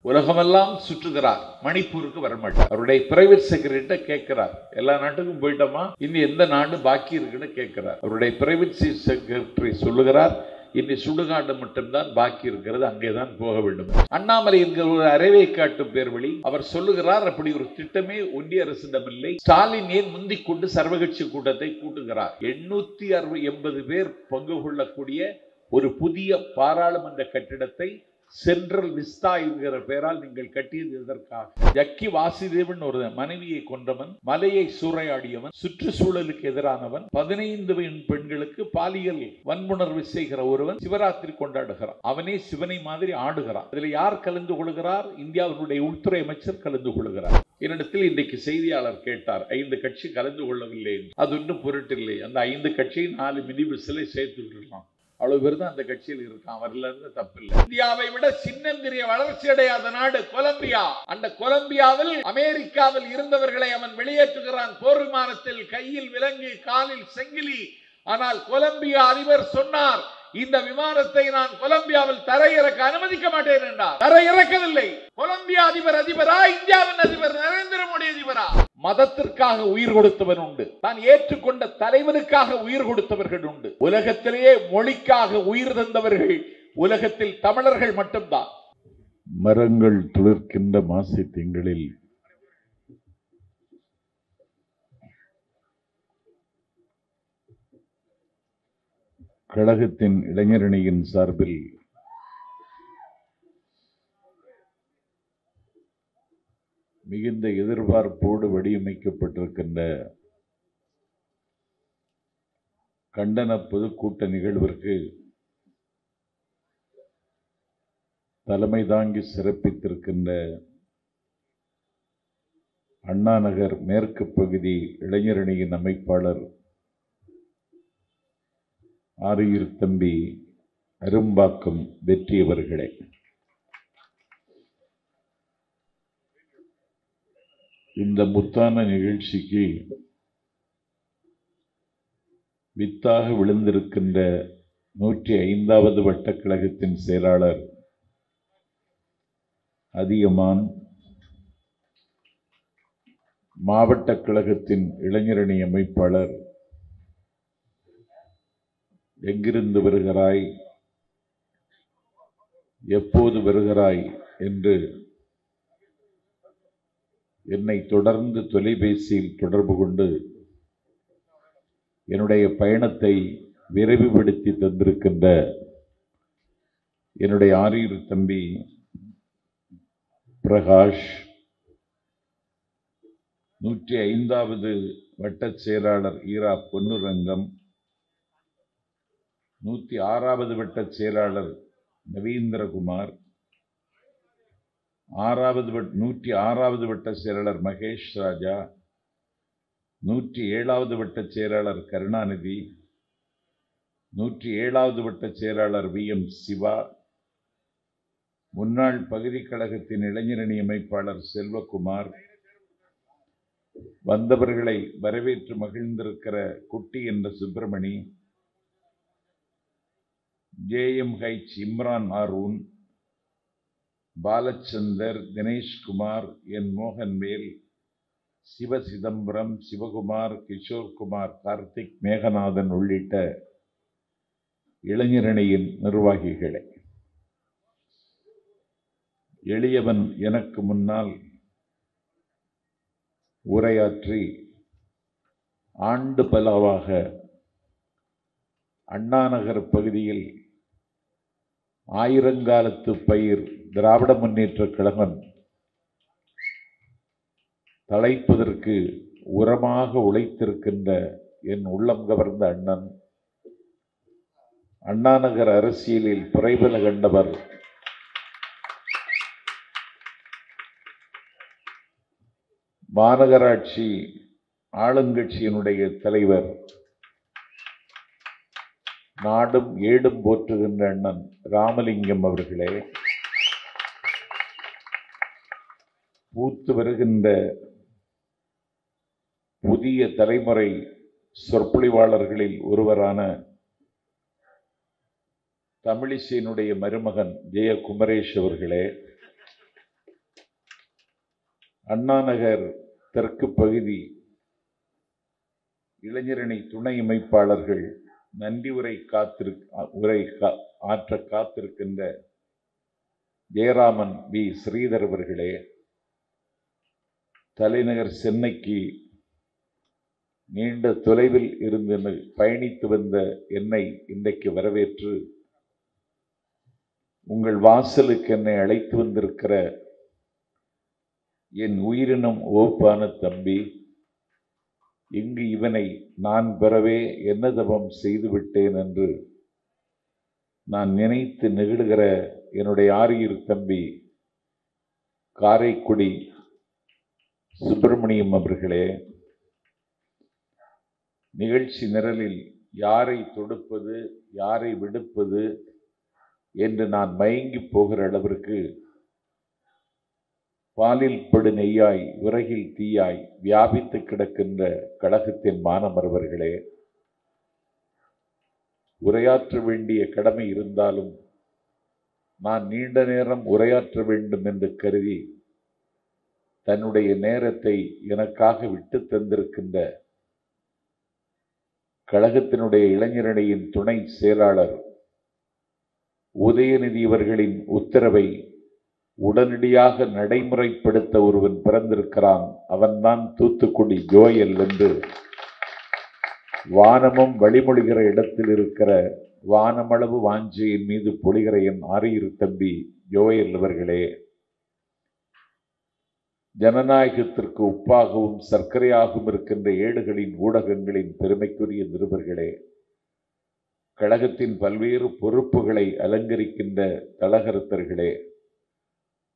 உலகமெல்லாம் சுற்றுகிறார், மணிப்பூருக்கு வரமாட்டார். அவருடைய பிரைவேட் செக்ரட்டரி கேட்கிறார், எல்லா நாட்டுக்கும் போயிட்டோமா, இன்னும் எந்த நாடு பாக்கி இருக்குன்னு கேட்கிறார். அவருடைய பிரைவேட் செக்ரட்டரி சொல்லுகிறார், இன்னி சுடுகாடு மட்டும்தான் பாக்கி இருக்கிறது, அங்கேதான் போக வேண்டும். அண்ணாமலை என்கிற ஒரு அறவை காட்டும் பேர் வழி அவர் சொல்லுகிறார், அப்படி ஒரு திட்டமே ஒன்றிய அரசிடமில்லை. ஸ்டாலின் ஏன் முந்திக் கொண்டு சர்வகட்சி கூட்டத்தை கூட்டுகிறார். 880 பேர் பங்கு கொள்ளக்கூடிய ஒரு புதிய பாராளுமன்ற கட்டிடத்தை சென்ட்ரல் விஸ்தா என்கிற பெயரால் நீங்கள் கட்டியது எதற்காக? ஜக்கி வாசுதேவன் ஒரு மனைவியை கொண்டவன், மலையை சூறையாடியவன், சுற்றுச்சூழலுக்கு எதிரானவன், 15 பெண்களுக்கு பாலியல் வன்புணர்வு செய்கிற ஒருவன் சிவராத்திரி கொண்டாடுகிறான். அவனே சிவனை மாதிரி ஆடுகிறான். இதில் யார் கலந்து கொள்கிறார்? இந்தியாவினுடைய உள்துறை அமைச்சர் கலந்து கொள்கிறார். என்னிடத்தில் இன்றைக்கு செய்தியாளர் கேட்டார், 5 கட்சி கலந்து கொள்ளவில்லை. அது ஒன்றும் பொருட்டில்லை, அந்த 5 கட்சியை 4 மினி பஸ்ஸில் சேர்த்து விட்டுருக்கான். அவ்வளவு பேர் தான் அந்த கட்சியில் இருக்கான். அவர்ல இருந்து தப்பு இல்லை. இந்தியாவை விட சின்னந்திரிய வளர்ச்சி அடையாத நாடு கொலம்பியா. அந்த கொலம்பியாவில் அமெரிக்காவில் இருந்தவர்களை அவன் வெளியேற்றுகிறான். போர் விமானத்தில் கையில் விலங்கு, காலில் செங்கிலி. ஆனால் கொலம்பியா அதிபர் சொன்னார், இந்த விமானத்தை நான் கொலம்பியாவில் தரையிறக்க அனுமதிக்க மாட்டேன் என்றார். தரையிறக்கவில்லை. கொலம்பியா அதிபர் அதிபரா, இந்தியாவின் அதிபர் நரேந்திர மோடி அதிபரா? மதத்திற்காக உயிர் கொடுத்தவன் உண்டு, தான் ஏற்றுக்கொண்ட தலைவனுக்காக உயிர் கொடுத்தவர்கள் உண்டு. உலகத்திலேயே மொழிக்காக உயிர் தந்தவர்கள் உலகத்தில் தமிழர்கள் மட்டும்தான். மரங்கள் துளிர்க்கின்ற மாசி திங்களில் கழகத்தின் இளைஞரணியின் சார்பில் மிகுந்த எதிர்பார்ப்போடு வடிவமைக்கப்பட்டிருக்கின்ற கண்டன பொதுக்கூட்ட நிகழ்விற்கு தலைமை தாங்கி சிறப்பித்திருக்கின்ற அண்ணாநகர் மேற்கு பகுதி இளைஞரணியின் அமைப்பாளர் ஆரியூர் தம்பி அரும்பாக்கம் வெற்றி அவர்களே, இந்த முத்தான நிகழ்ச்சிக்கு வித்தாக விழுந்திருக்கின்ற 105வது வட்டக்கழகத்தின் செயலாளர் அதியமான், மாவட்ட கழகத்தின் இளைஞரணி அமைப்பாளர் எங்கிருந்து வருகிறாய், எப்போது வருகிறாய் என்று என்னை தொடர்ந்து தொலைபேசியில் தொடர்பு கொண்டு என்னுடைய பயணத்தை விரைவுபடுத்தி தந்திருக்கின்ற என்னுடைய ஆரியூர் தம்பி பிரகாஷ், 105வது வட்ட செயலாளர் ஈரா பொன்னுரங்கம், 106வது வட்ட செயலாளர் நவீந்திரகுமார், 106வது வட்ட செயலாளர் மகேஷ் ராஜா, 107வது வட்ட செயலாளர் கருணாநிதி, 107வது வட்ட செயலாளர் VM சிவா, முன்னாள் பகுதி கழகத்தின் இளைஞரணி அமைப்பாளர் செல்வகுமார், வந்தவர்களை வரவேற்று மகிழ்ந்திருக்கிற குட்டி என்ற சுப்பிரமணி, JMH இம்ரான் ஆரூன், பாலச்சந்தர், தினேஷ்குமார், என் மோகன்வேல், சிவ சிதம்பரம், சிவகுமார், கிஷோர்குமார், கார்த்திக், மேகநாதன் உள்ளிட்ட இளைஞரணியின் நிர்வாகிகளை, எளியவன் எனக்கு முன்னால் உரையாற்றி ஆண்டு பலவாக அண்ணாநகர் பகுதியில் ஆயிரங்காலத்து பயிர் திராவிட முன்னேற்ற கழகம் தழைப்பதற்கு உரமாக உழைத்திருக்கின்ற என் உள்ளம் கவர்ந்த அண்ணன், அண்ணாநகர் அரசியலில் பிறைபல கண்டவர், மாநகராட்சி ஆளுங்கட்சியினுடைய தலைவர், நாடும் ஏடும் போற்றுகின்ற அண்ணன் ராமலிங்கம் அவர்களே, பூத்து வருகின்ற புதிய தலைமுறை சொற்பொழிவாளர்களில் ஒருவரான தமிழிசையினுடைய மருமகன் ஜெய குமரேஷ் அவர்களே, அண்ணாநகர் தெற்கு பகுதி இளைஞரணி துணை அமைப்பாளர்கள் நன்றி உரை ஆற்ற காத்திருக்கின்ற ஜெயராமன் வி ஸ்ரீதர் அவர்களே, தலைநகர் சென்னைக்கு நீண்ட தொலைவில் இருந்து பயணித்து வந்த என்னை இன்றைக்கு வரவேற்று உங்கள் வாசலுக்கு என்னை அழைத்து வந்திருக்கிற என் உயிரினும் ஓப்பான தம்பி, இங்கு இவனை நான் பெறவே என்ன தவம் செய்து விட்டேன் என்று நான் நினைத்து நெகிழுகிற என்னுடைய ஆரியூர் தம்பி காரைக்குடி சுப்பிரமணியம் அவர்களே, நிகழ்ச்சி நிரலில் யாரை தொடுப்பது யாரை விடுப்பது என்று நான் மயங்கி போகிற அளவிற்கு பாலில் படு நெய்யாய் விறகில் தீயாய் வியாபித்து கிடக்கின்ற கழகத்தின் மாணவர்களே, உரையாற்ற வேண்டிய கடமை இருந்தாலும் நான் நீண்ட நேரம் உரையாற்ற வேண்டும் என்று கருதி தன்னுடைய நேரத்தை எனக்காக விட்டு தந்திருக்கின்ற கழகத்தினுடைய இளைஞரணியின் துணை செயலாளர் உதயநிதி அவர்களின் உத்தரவை உடனடியாக நடைமுறைப்படுத்த ஒருவன் பிறந்திருக்கிறான், அவன்தான் தூத்துக்குடி ஜோயல் என்று வானமும் வழிமொழிகிற இடத்தில் இருக்கிற வானமளவு வாஞ்சையின் மீது பொழிகிற என் ஆரியூர் தம்பி ஜோயல் அவர்களே, ஜனநாயகத்திற்கு உப்பாகவும் சர்க்கரையாகவும் இருக்கின்ற ஏடுகளின் ஊடகங்களின் பெருமைக்குரிய நிருபர்களே, கழகத்தின் பல்வேறு பொறுப்புகளை அலங்கரிக்கின்ற தலகர்த்தர்களே,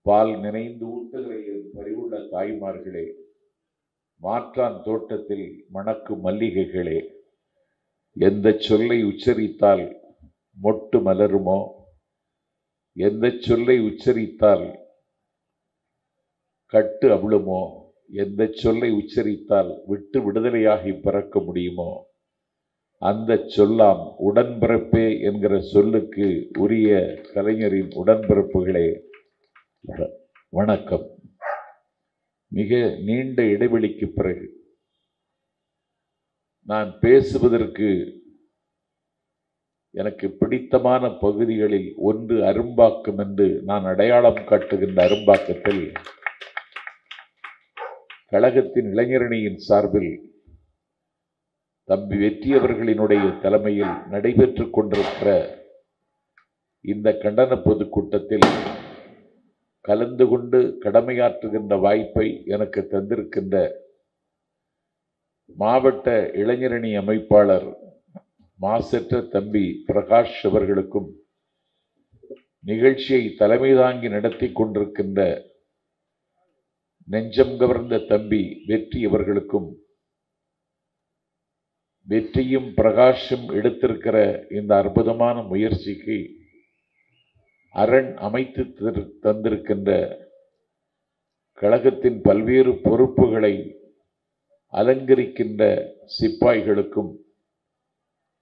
பால் நினைந்து ஊட்டுகிற என் பரிவுள்ள தாய்மார்களே, மாற்றான் தோட்டத்தில் மணக்கும் மல்லிகைகளே, எந்த சொல்லை உச்சரித்தால் மொட்டு மலருமோ, எந்த சொல்லை உச்சரித்தால் கட்டு அவிழுமோ, எந்த சொல்லை உச்சரித்தால் விட்டு விடுதலையாகி பிறக்க முடியுமோ, அந்த சொல்லாம் உடன்பிறப்பே என்கிற சொல்லுக்கு உரிய கலைஞரின் உடன்பிறப்புகளே வணக்கம். மிக நீண்ட இடைவெளிக்கு பிறகு நான் பேசுவதற்கு எனக்கு பிடித்தமான பகுதிகளில் ஒன்று அரும்பாக்கம் என்று நான் அடையாளம் காட்டுகின்ற அரும்பாக்கத்தில் கழகத்தின் இளைஞரணியின் சார்பில் தம்பி வெற்றி அவர்களினுடைய தலைமையில் நடைபெற்றுக் கொண்டிருக்கிற இந்த கண்டன பொதுக்கூட்டத்தில் கலந்து கொண்டு கடமையாற்றுகின்ற வாய்ப்பை எனக்கு தந்திருக்கின்ற மாவட்ட இளைஞரணி அமைப்பாளர் மாசற்ற தம்பி பிரகாஷ் அவர்களுக்கும், நிகழ்ச்சியை தலைமை தாங்கி நடத்தி கொண்டிருக்கின்ற நெஞ்சம் கவர்ந்த தம்பி வெற்றி அவர்களுக்கும், வெற்றியும் பிரகாஷும் எடுத்திருக்கிற இந்த அற்புதமான முயற்சிக்கு அரண் அமைத்து தந்திருக்கின்ற கழகத்தின் பல்வேறு பொறுப்புகளை அலங்கரிக்கின்ற சிப்பாய்களுக்கும்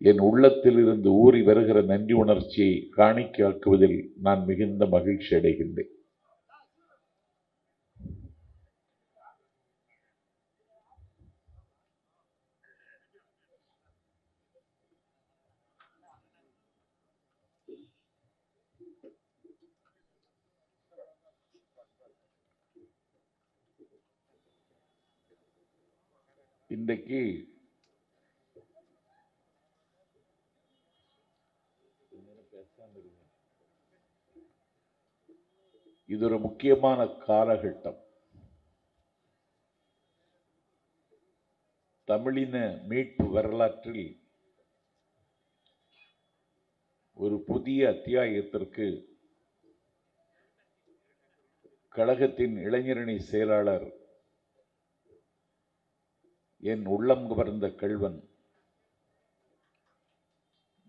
என் உள்ளத்தில் இருந்து ஊறி வருகிற நன்றி உணர்ச்சியை காணிக்கையாக்குவதில் நான் மிகுந்த மகிழ்ச்சி அடைகின்றேன். இன்றைக்கு இது ஒரு முக்கியமான காலகட்டம். தமிழின மீட்பு வரலாற்றில் ஒரு புதிய அத்தியாயத்திற்கு கழகத்தின் இளைஞரணி செயலாளர் என் உள்ளம் கவர்ந்த கள்வன்,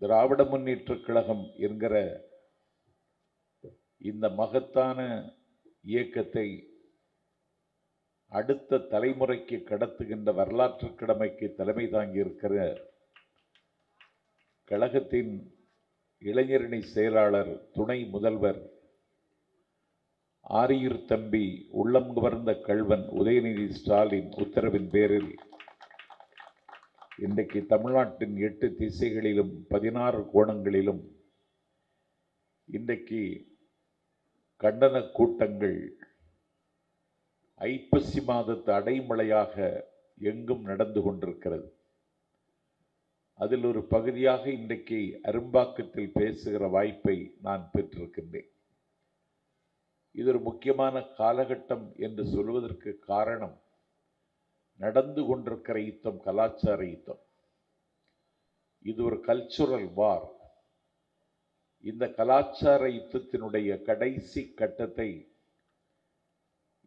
திராவிட முன்னேற்றக் கழகம் என்கிற இந்த மகத்தான இயக்கத்தை அடுத்த தலைமுறைக்கு கடத்துகின்ற வரலாற்று கடமைக்கு தலைமை தாங்கியிருக்கிற கழகத்தின் இளைஞரணி செயலாளர் துணை முதல்வர் ஆரியூர் தம்பி உள்ளம் கவர்ந்த கள்வன் உதயநிதி ஸ்டாலின் உத்தரவின் பேரில் இன்றைக்கு தமிழ்நாட்டின் 8 திசைகளிலும் 16 கோணங்களிலும் இன்றைக்கு கண்டன கூட்டங்கள் ஐப்பசி மாதத்து அடைமழையாக எங்கும் நடந்து கொண்டிருக்கிறது. அதில் ஒரு பகுதியாக இன்றைக்கு அரும்பாக்கத்தில் பேசுகிற வாய்ப்பை நான் பெற்றிருக்கின்றேன். இது ஒரு முக்கியமான காலகட்டம் என்று சொல்வதற்கு காரணம், நடந்து கொண்டிருக்கிற யுத்தம் கலாச்சார யுத்தம். இது ஒரு கல்ச்சுரல் வார். இந்த கலாச்சார யுத்தத்தினுடைய கடைசி கட்டத்தை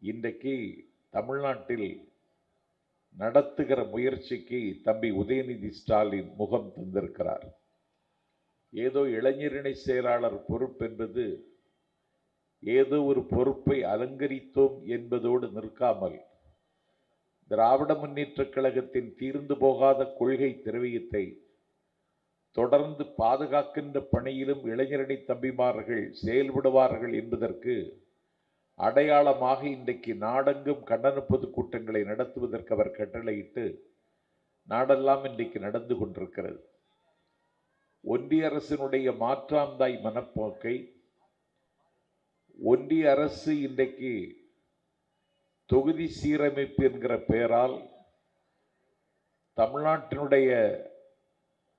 இன்றைக்கு தமிழ்நாட்டில் நடத்துகிற முயற்சிக்கு தம்பி உதயநிதி ஸ்டாலின் முகம் தந்திருக்கிறார். ஏதோ இளைஞரணி செயலாளர் பொறுப்பு என்பது ஏதோ ஒரு பொறுப்பை அலங்கரித்தோம் என்பதோடு நிற்காமல், திராவிட முன்னேற்றக் கழகத்தின் தீர்ந்து போகாத கொள்கை திரவியத்தை தொடர்ந்து பாதுகாக்கின்ற பணியிலும் இளைஞரணி தம்பிமார்கள் செயல்படுவார்கள் என்பதற்கு அடையாளமாக இன்றைக்கு நாடெங்கும் கண்டன பொதுக்கூட்டங்களை நடத்துவதற்கு அவர் கட்டளையிட்டு நாடெல்லாம் இன்றைக்கு நடந்து கொண்டிருக்கிறது. ஒன்றிய அரசினுடைய மாற்றாந்தாய் மனப்போக்கை ஒன்றிய அரசு இன்றைக்கு தொகுதி சீரமைப்பு என்கிற பெயரால் தமிழ்நாட்டினுடைய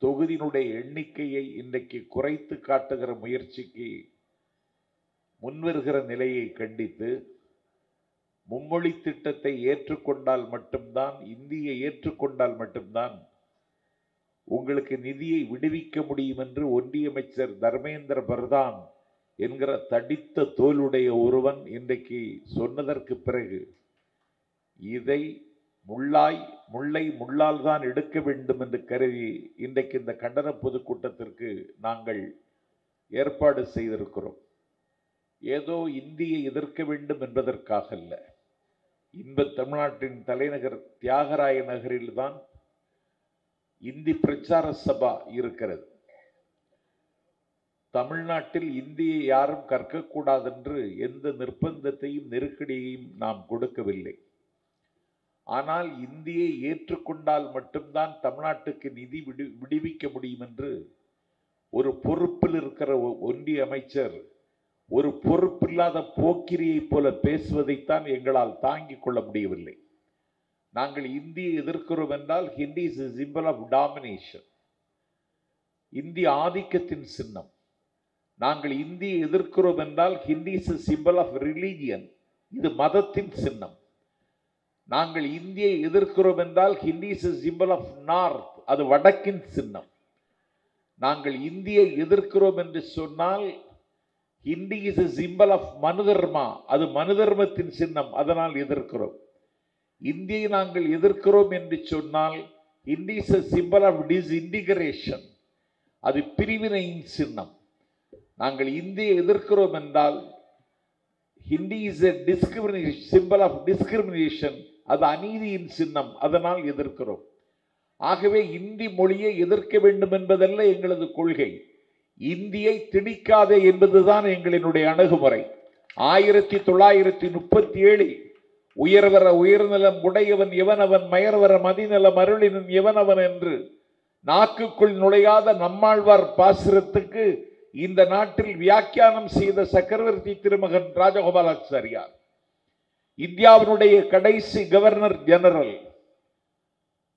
தொகுதியினுடைய எண்ணிக்கையை இன்றைக்கு குறைத்து காட்டுகிற முயற்சிக்கு முன்வருகிற நிலையை கண்டித்து, மும்மொழி திட்டத்தை ஏற்றுக்கொண்டால் மட்டும்தான், இந்தியை ஏற்றுக்கொண்டால் மட்டும்தான் உங்களுக்கு நிதியை விடுவிக்க முடியும் என்று ஒன்றிய அமைச்சர் தர்மேந்திர பிரதான் என்கிற தடித்த தோலுடைய ஒருவன் இன்றைக்கு சொன்னதற்கு பிறகு, இதை முள்ளை முள்ளால் தான் எடுக்க வேண்டும் என்று கருதி இன்றைக்கு இந்த கண்டன பொதுக்கூட்டத்திற்கு நாங்கள் ஏற்பாடு செய்திருக்கிறோம். ஏதோ இந்தியை எதிர்க்க வேண்டும் என்பதற்காக அல்ல. இன்ப தமிழ்நாட்டின் தலைநகர் தியாகராய நகரில்தான் இந்தி பிரச்சார சபா இருக்கிறது. தமிழ்நாட்டில் இந்தியை யாரும் கற்கக்கூடாது என்று எந்த நிர்பந்தத்தையும் நெருக்கடியையும் நாம் கொடுக்கவில்லை. ஆனால் இந்தியை ஏற்றுக்கொண்டால் மட்டும்தான் தமிழ்நாட்டுக்கு நிதி விடுவிக்க முடியும் என்று ஒரு பொறுப்பில் இருக்கிற ஒன்றிய அமைச்சர் ஒரு பொறுப்பில்லாத போக்கிரியை போல பேசுவதைத்தான் எங்களால் தாங்கிக் கொள்ள முடியவில்லை. நாங்கள் இந்தியை எதிர்க்கிறோம் என்றால் Hindi is a symbol of domination. இந்திய ஆதிக்கத்தின் சின்னம். நாங்கள் இந்தியை எதிர்க்கிறோம் என்றால் Hindi is a symbol of religion. இது மதத்தின் சின்னம். நாங்கள் இந்தியை எதிர்க்கிறோம் என்றால் Hindi is a symbol of north. அது வடக்கின் சின்னம். நாங்கள் இந்தியை எதிர்க்கிறோம் என்று சொன்னால் Hindi is a symbol of மனுதர்மா. அது மனுதர்மத்தின் சின்னம். அதனால் எதிர்க்கிறோம். இந்தியை நாங்கள் எதிர்க்கிறோம் என்று சொன்னால் Hindi is a symbol of disintegration. அது பிரிவினையின் சின்னம். நாங்கள் இந்தியை எதிர்க்கிறோம் என்றால் Hindi is a symbol of discrimination. அது அநீதியின் சின்னம். அதனால் எதிர்க்கிறோம். ஆகவே இந்தி மொழியை எதிர்க்க வேண்டும் என்பதல்ல எங்களது கொள்கை. இந்தியை திணிக்காதே என்பதுதான் எங்களினுடைய அணுகுமுறை. 1937 உயர்வர உயர்நிலம் உடையவன் எவனவன், மயர்வர மதிநலம் அருளினன் எவனவன் என்று நாக்குக்குள் நுழையாத நம்மாழ்வார் பாசுரத்துக்கு இந்த நாட்டில் வியாக்கியானம் செய்த சக்கரவர்த்தி திருமகன் ராஜகோபாலாச்சாரியார், இந்தியாவினுடைய கடைசி கவர்னர் ஜெனரல்,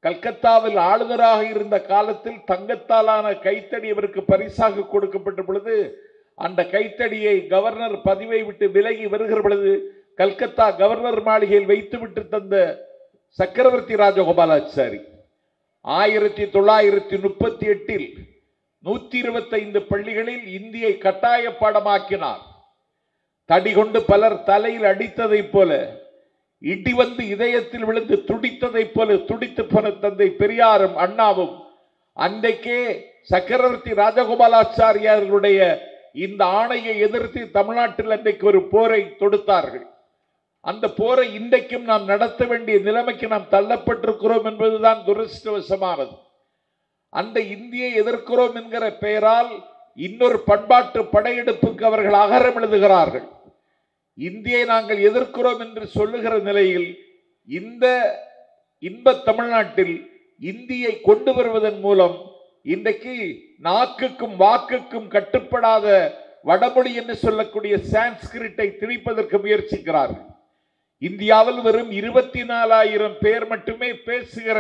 கல்கத்தாவில் ஆளுநராக இருந்த காலத்தில் தங்கத்தாலான கைத்தடி அவருக்கு பரிசாக கொடுக்கப்பட்ட பொழுது அந்த கைத்தடியை கவர்னர் பதவியை விட்டு விலகி வருகிற பொழுது கல்கத்தா கவர்னர் மாளிகையில் வைத்துவிட்டு தந்த சக்கரவர்த்தி ராஜகோபாலாச்சாரி 1938 125 பள்ளிகளில் இந்தியை கட்டாய பாடமாக்கினார். தடி கொண்டு பலர் தலையில் அடித்ததை போல, இடி வந்து இதயத்தில் விழுந்து துடித்ததை போல துடித்து போன தந்தை பெரியாரும் அண்ணாவும் அன்றைக்கே சக்கரவர்த்தி ராஜகோபாலாச்சாரியார்களுடைய இந்த ஆணையை எதிர்த்து தமிழ்நாட்டில் அன்றைக்கு ஒரு போரை தொடுத்தார்கள். அந்த போரை இன்றைக்கும் நாம் நடத்த வேண்டிய நிலைமைக்கு நாம் தள்ளப்பட்டிருக்கிறோம் என்பதுதான் துரதிர்ஷ்டவசமானது. அந்த இந்தியை எதிர்க்கிறோம் என்கிற பெயரால் இன்னொரு பண்பாட்டு படையெடுப்புக்கு அவர்கள் அகரம் எழுதுகிறார்கள். இந்தியை நாங்கள் எதிர்க்கிறோம் என்று சொல்லுகிற நிலையில் இந்த இன்ப தமிழ்நாட்டில் இந்தியை கொண்டு வருவதன் மூலம் இன்றைக்கு நாக்குக்கும் வாக்குக்கும் கட்டுப்படாத வடமொழி என்று சொல்லக்கூடிய சான்ஸ்கிரிட்டை திணிப்பதற்கு முயற்சிக்கிறார்கள். இந்தியாவில் வெறும் 24,000 பேர் மட்டுமே பேசுகிற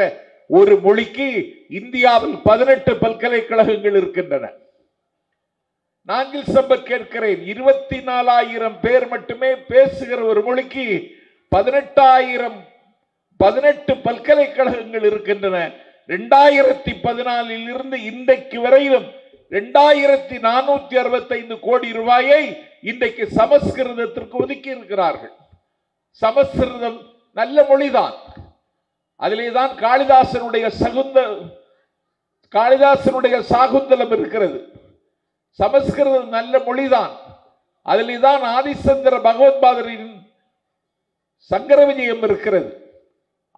ஒரு மொழிக்கு இந்தியாவில் 18 பல்கலைக்கழகங்கள் இருக்கின்றன. நாங்கள் சம்பத் கேட்கிறேன், 24,000 பேர் மட்டுமே பேசுகிற ஒரு மொழிக்கு 18 பல்கலைக்கழகங்கள் இருக்கின்றன. 2014 இருந்து இன்றைக்கு வரையிலும் 2465 கோடி ரூபாயை இன்றைக்கு சமஸ்கிருதத்திற்கு ஒதுக்கி இருக்கிறார்கள். சமஸ்கிருதம் நல்ல மொழிதான். அதிலேதான் காளிதாசனுடைய சாகுந்தலம் இருக்கிறது. சமஸ்கிருதம் நல்ல மொழிதான். அதிலேதான் ஆதிசந்திர பகவத்பாதரின் சங்கர விஜயம் இருக்கிறது.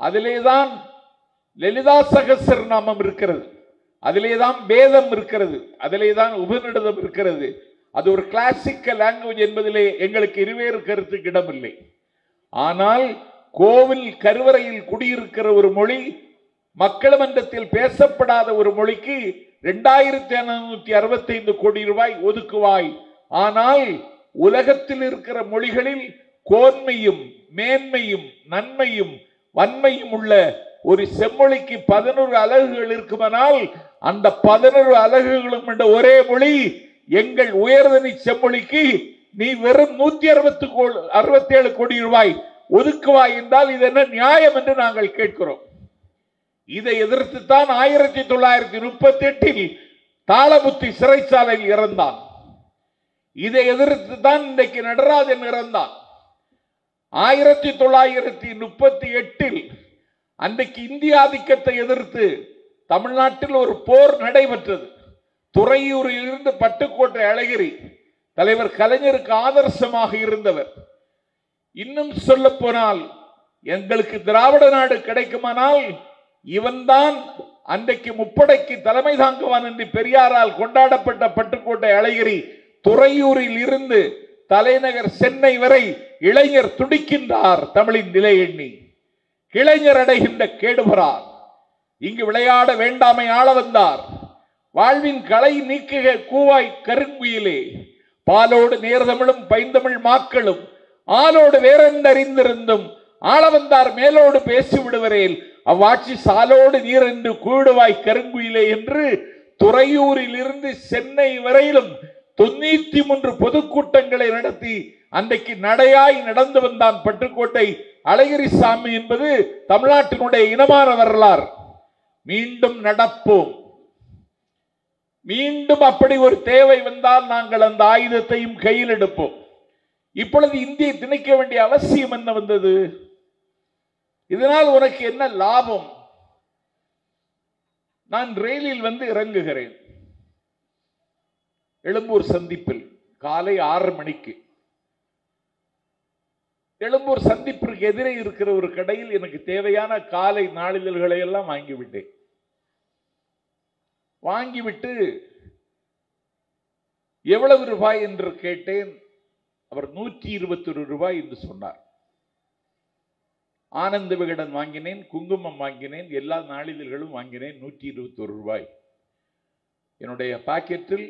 அதிலேதான் லலிதா சகஸ்ரநாமம் இருக்கிறது. அதிலேதான் வேதம் இருக்கிறது. அதிலேதான் உபநிடதம் இருக்கிறது. அது ஒரு கிளாசிக்கல் லாங்குவேஜ் என்பதிலே எங்களுக்கு இருவேறு கருத்துக்கு இடமில்லை. ஆனால் கோவில் கருவறையில் குடியிருக்கிற ஒரு மொழி, மக்கள் மன்றத்தில் பேசப்படாத ஒரு மொழிக்கு 2,465 கோடி ரூபாய் ஒதுக்குவாய். ஆனால் உலகத்தில் இருக்கிற மொழிகளில் கோன்மையும் மேன்மையும் நன்மையும் வன்மையும் உள்ள ஒரு செம்மொழிக்கு 11 அலகுகள் இருக்குமானால் அந்த 11 அலகுகளும் என்ற ஒரே மொழி எங்கள் உயர்தனி செம்மொழிக்கு நீ வெறும் 167 கோடி ரூபாய் ஒதுக்குவாய் என்றால் இது என்ன நியாயம் என்று நாங்கள் கேட்கிறோம். இதை எதிர்த்துத்தான் 1938 தாளமுத்தி சிறைச்சாலையில் இறந்தான். இதை எதிர்த்துத்தான் இன்றைக்கு நடராஜன் இறந்தான். 1938 அன்றைக்கு இந்திய ஆதிக்கத்தை எதிர்த்து தமிழ்நாட்டில் ஒரு போர் நடைபெற்றது. துறையூரில் இருந்து பட்டுக்கோட்டை அழகிரி தலைவர் கலைஞருக்கு ஆதர்சமாக இருந்தவர். இன்னும் சொல்ல போனால் எங்களுக்கு திராவிட நாடு கிடைக்குமானால் இவன்தான் அன்றைக்கு முப்படைக்கு தலைமை தாங்குவான் என்று பெரியாரால் கொண்டாடப்பட்ட பட்டுக்கோட்டை அழகிரி துறையூரில் இருந்து தலைநகர் சென்னை வரை இளைஞர் துடிக்கின்றார். தமிழின் நிலை எண்ணி இளைஞர் அடைகின்ற கேடுபறார். இங்கு விளையாட வேண்டாமை ஆள வந்தார். வாழ்வின் களை நீக்குக கூவாய் கருங்குயிலே, பாலோடு நேர்தமிழும் பைந்தமிழ் மாக்களும் ஆளோடு வேறென்றறிந்திருந்தும் ஆள வந்தார் மேலோடு பேசி விடுவரேல் அவ்வாட்சி சாலோடு நீர் என்று கூடுவாய் கருங்குயிலே என்று துறையூரில் இருந்து சென்னை வரையிலும் 93 பொதுக்கூட்டங்களை நடத்தி அன்றைக்கு நடையாய் நடந்து வந்தான் பட்டுக்கோட்டை அழகிரிசாமி என்பது தமிழ்நாட்டினுடைய இனமான வரலாறு. மீண்டும் நடப்போம். மீண்டும் அப்படி ஒரு தேவை வந்தால் நாங்கள் அந்த ஆயுதத்தையும் கையில் எடுப்போம். இப்பொழுது இந்தியை திணிக்க வேண்டிய அவசியம் என்ன வந்தது? இதனால் உனக்கு என்ன லாபம்? நான் ரயிலில் வந்து இறங்குகிறேன். எழும்பூர் சந்திப்பில் காலை 6 மணிக்கு. எழும்பூர் சந்திப்பிற்கு எதிரே இருக்கிற ஒரு கடையில் எனக்கு தேவையான காலை நாளிதழ்களை எல்லாம் வாங்கிவிட்டேன். வாங்கிவிட்டு எவ்வளவு ரூபாய் என்று கேட்டேன். அவர் 121 ரூபாய் என்று சொன்னார். ஆனந்த விகடன் வாங்கினேன், குங்குமம் வாங்கினேன், எல்லா நாளிதழ்களும் வாங்கினேன். 121 ரூபாய். என்னுடைய பாக்கெட்டில்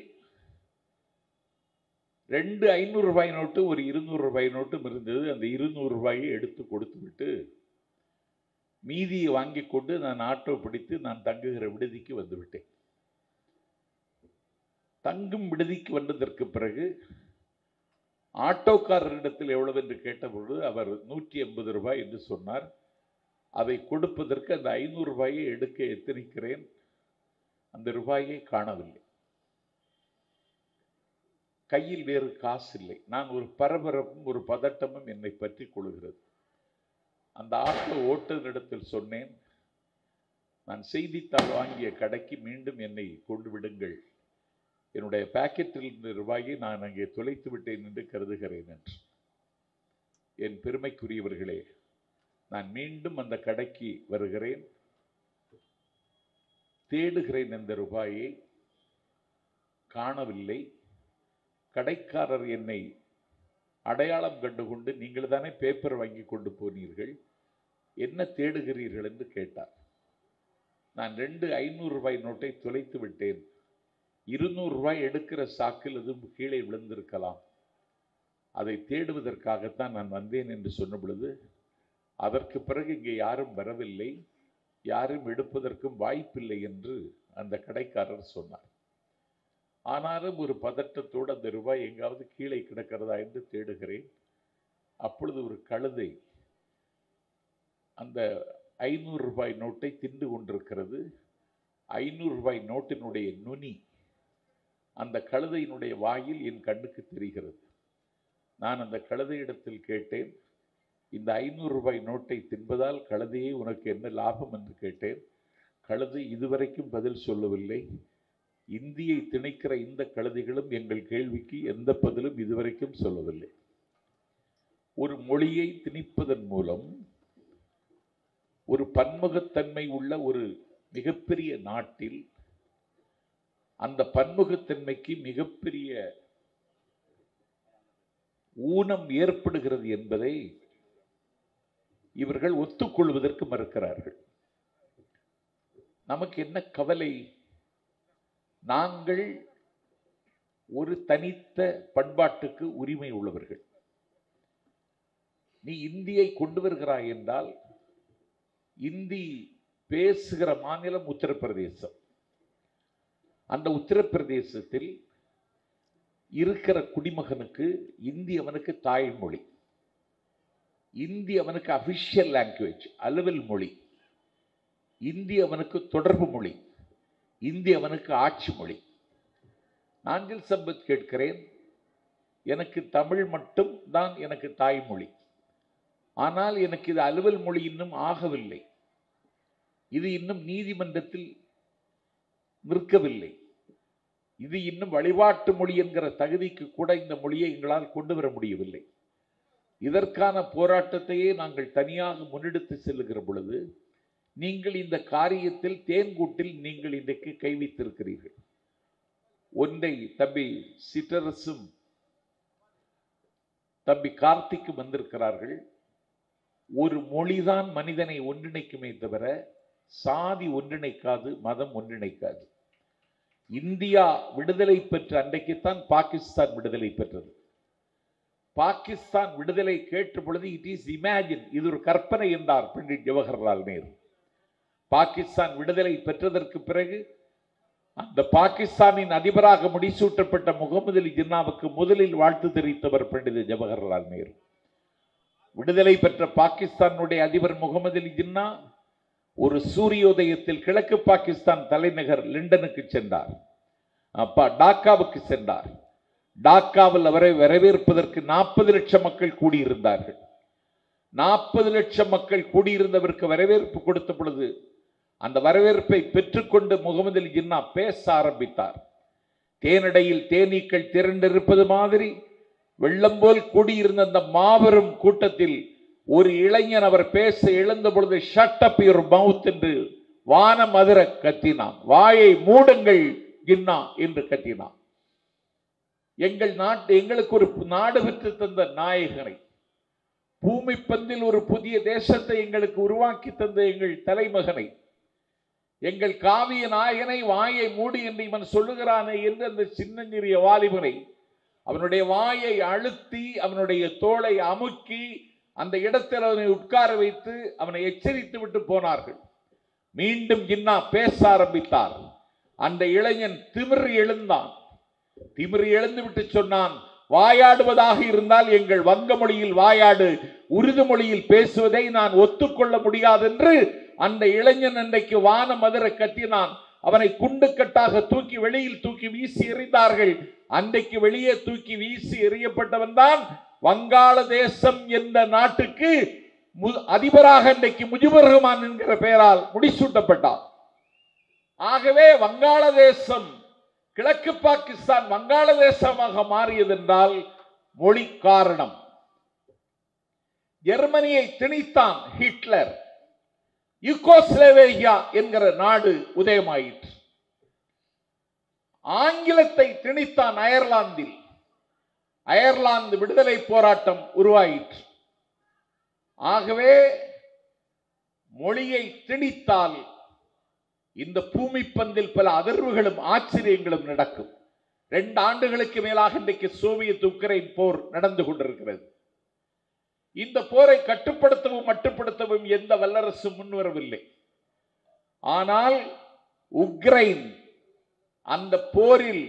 2 500 ரூபாய் நோட்டு, ஒரு 200 ரூபாய் நோட்டும் இருந்தது. அந்த 200 ரூபாயை எடுத்து கொடுத்து விட்டு மீதியை வாங்கி கொண்டு நான் ஆட்டோ பிடித்து நான் தங்குகிற விடுதிக்கு வந்துவிட்டேன். தங்கும் விடுதிக்கு வந்ததற்கு பிறகு ஆட்டோக்காரரிடத்தில் எவ்வளவு என்று கேட்டபொழுது அவர் 180 ரூபாய் என்று சொன்னார். அதை கொடுப்பதற்கு அந்த 500 ரூபாயை எடுக்க எத்தனிக்கிறேன். அந்த ரூபாயை காணவில்லை. கையில் வேறு காசு இல்லை. நான் ஒரு பரபரப்பும் ஒரு பதட்டமும் என்னை பற்றி கொள்கிறது. அந்த ஆட்டோ ஓட்டுநரிடத்தில் சொன்னேன், நான் செய்தித்தாள் வாங்கிய கடைக்கு மீண்டும் என்னை கொண்டு விடுங்கள். என்னுடைய பாக்கெட்டில் இருந்த ரூபாயை நான் அங்கே தொலைத்து விட்டேன் என்று கருதுகிறேன் என்று. என் பெருமைக்குரியவர்களே, நான் மீண்டும் அந்த கடைக்கு வருகிறேன். தேடுகிறேன் அந்த ரூபாயை, காணவில்லை. கடைக்காரர் என்னை அடையாளம் கண்டுகொண்டு நீங்கள் தானே பேப்பர் வாங்கி கொண்டு போனீர்கள், என்ன தேடுகிறீர்கள் என்று கேட்டார். நான் 2 500 ரூபாய் நோட்டை தொலைத்து விட்டேன், 200 ரூபாய் எடுக்கிற சாக்கில் அது கீழே விழுந்திருக்கலாம், அதை தேடுவதற்காகத்தான் நான் வந்தேன் என்று சொன்ன பொழுது, அதற்கு பிறகு இங்கே யாரும் வரவில்லை, யாரும் எடுப்பதற்கும் வாய்ப்பில்லை என்று அந்த கடைக்காரர் சொன்னார். ஆனாலும் ஒரு பதட்டத்தோடு அந்த ரூபாய் எங்காவது கீழே கிடக்கிறதா என்று தேடுகிறேன். அப்பொழுது ஒரு கழுதை அந்த 500 ரூபாய் நோட்டை தின்று கொண்டிருக்கிறது. 500 ரூபாய் நோட்டினுடைய நுனி அந்த கழுதையினுடைய வாயில் என் கண்ணுக்கு தெரிகிறது. நான் அந்த கழுதையிடத்தில் கேட்டேன், இந்த 500 ரூபாய் நோட்டை தின்பதால் கழுதையே உனக்கு என்ன லாபம் என்று கேட்டேன். கழுதை இதுவரைக்கும் பதில் சொல்லவில்லை. இந்தியை திணிக்கிற இந்த கழுதைகளும் எங்கள் கேள்விக்கு எந்த பதிலும் இதுவரைக்கும் சொல்லவில்லை. ஒரு மொழியை திணிப்பதன் மூலம் ஒரு பன்முகத்தன்மை உள்ள ஒரு மிகப்பெரிய நாட்டில் அந்த பன்முகத்தன்மைக்கு மிகப்பெரிய ஊனம் ஏற்படுகிறது என்பதை இவர்கள் ஒத்துக்கொள்வதற்கு மறுக்கிறார்கள். நமக்கு என்ன கவலை? நாங்கள் ஒரு தனித்த பண்பாட்டுக்கு உரிமை உள்ளவர்கள். நீ இந்தியை கொண்டு வருகிறாய் என்றால், இந்தி பேசுகிற மாநிலம் உத்தரப்பிரதேசம். அந்த உத்தரப்பிரதேசத்தில் இருக்கிற குடிமகனுக்கு இந்தி அவனுக்கு தாய்மொழி, இந்தி அவனுக்கு அபிஷியல் லாங்குவேஜ், அலுவல் மொழி, இந்தி அவனுக்கு தொடர்பு மொழி, இந்தி அவனுக்கு ஆட்சி மொழி. நாஞ்சில் சம்பத் கேட்கிறேன், எனக்கு தமிழ் மட்டும் தான் எனக்கு தாய்மொழி, ஆனால் எனக்கு இது அலுவல் மொழி இன்னும் ஆகவில்லை, இது இன்னும் நீதிமன்றத்தில் நிற்கவில்லை, இது இன்னும் வழிபாட்டு மொழி என்கிற தகுதிக்கு கூட இந்த மொழியை எங்களால் கொண்டு வர முடியவில்லை. இதற்கான போராட்டத்தையே நாங்கள் தனியாக முன்னெடுத்து செல்லுகிற பொழுது நீங்கள் இந்த காரியத்தில் தேன்கூட்டில் நீங்கள் இன்றைக்கு கை வைத்திருக்கிறீர்கள். ஒன்றை தம்பி சிற்றரசும் தம்பி கார்த்திக்கும் வந்திருக்கிறார்கள். ஒரு மொழிதான் மனிதனை ஒன்றிணைக்குமே தவிர சாதி ஒன்றிணைக்காது, மதம் ஒன்றிணைக்காது. இந்தியா விடுதலை பெற்ற அன்றைக்குத்தான் பாகிஸ்தான் விடுதலை பெற்றது. பாகிஸ்தான் விடுதலை கேட்ட பொழுது இட் இஸ் இமேஜின், இது ஒரு கற்பனை என்றார் பண்டிட் ஜவஹர்லால் நேரு. பாகிஸ்தான் விடுதலை பெற்றதற்கு பிறகு அந்த பாகிஸ்தானின் அதிபராக முடிசூட்டப்பட்ட முகமது அலி ஜின்னாவுக்கு முதலில் வாழ்த்து தெரிவித்தவர் பண்டிட் ஜவஹர்லால் நேரு. விடுதலை பெற்ற பாகிஸ்தானுடைய அதிபர் முகமது அலி ஜின்னா ஒரு சூரியோதயத்தில் கிழக்கு பாகிஸ்தான் தலைநகர் லண்டனுக்கு சென்றார், டாக்காவுக்கு சென்றார். டாக்காவில் அவரை வரவேற்பதற்கு 40 லட்சம் மக்கள் கூடியிருந்தார்கள். 40 லட்சம் மக்கள் கூடியிருந்தவருக்கு வரவேற்பு கொடுத்த பொழுது அந்த வரவேற்பை பெற்றுக்கொண்டு முகமது அலி ஜின்னா பேச ஆரம்பித்தார். தேனடையில் தேனீக்கள் திரண்டிருப்பது மாதிரி வெள்ளம் போல் கூடியிருந்த அந்த மாபெரும் கூட்டத்தில் ஒரு இளைஞன் அவர் பேச எழுந்த பொழுது ஷட் அப் யுவர் மவுத் என்று வானம் அதிர கத்தினான். வாயை மூடுங்கள் ஜின்னா என்று கத்தினான். எங்களுக்கு ஒரு நாடு பெற்று தந்த நாயகனை, பூமி பந்தில் ஒரு புதிய தேசத்தை எங்களுக்கு உருவாக்கி தந்த எங்கள் தலைமகனை, எங்கள் காவிய நாயகனை வாயை மூடி என்று இவன் சொல்லுகிறானே என்று அந்த சின்னஞ்சிறிய வாலிபனை அவனுடைய வாயை அழுத்தி அவனுடைய தோளை அமுக்கி அந்த இடத்தில் அவனை உட்கார வைத்து அவனை எச்சரித்து விட்டு போனார்கள். மீண்டும் ஜின்னா பேச ஆரம்பித்தார். அந்த இளைஞன் திமிர் எழுந்தான். திமிர் எழுந்து விட்டு சொன்னான், வாயாடுவதாக இருந்தால் எங்கள் வங்க மொழியில் வாயாடு, உருது மொழியில் பேசுவதை நான் ஒத்துக்கொள்ள முடியாது என்று அந்த இளைஞன் அன்றைக்கு வான மதுர கத்தினான். அவனை குண்டுக்கட்டாக தூக்கி வெளியில் தூக்கி வீசி எறிந்தார்கள். அன்றைக்கு வெளியே தூக்கி வீசி எறியப்பட்டவன் தான் வங்காளதேசம் என்ற நாட்டுக்கு அதிபராக இன்றைக்கு முஜிபுர் ரஹ்மான் என்கிற பெயரால் முடிசூட்டப்பட்டார். ஆகவே வங்காளதேசம், கிழக்கு பாகிஸ்தான் வங்காளதேசமாக மாறியதென்றால் மொழி காரணம். ஜெர்மனியை திணித்தான் ஹிட்லர், யூகோஸ்லேவியா என்கிற நாடு அயர்லாந்து விடுதலை போராட்டம் உருவாயிற்று. ஆகவே மொழியை திணித்தால் இந்த பூமி பந்தில் பல அதிர்வுகளும் ஆச்சரியங்களும் நடக்கும். 2 ஆண்டுகளுக்கு மேலாக இன்றைக்கு சோவியத் உக்ரைன் போர் நடந்து கொண்டிருக்கிறது. இந்த போரை கட்டுப்படுத்தவும் மட்டுப்படுத்தவும் எந்த வல்லரசும் முன்வரவில்லை. ஆனால் உக்ரைன் அந்த போரில்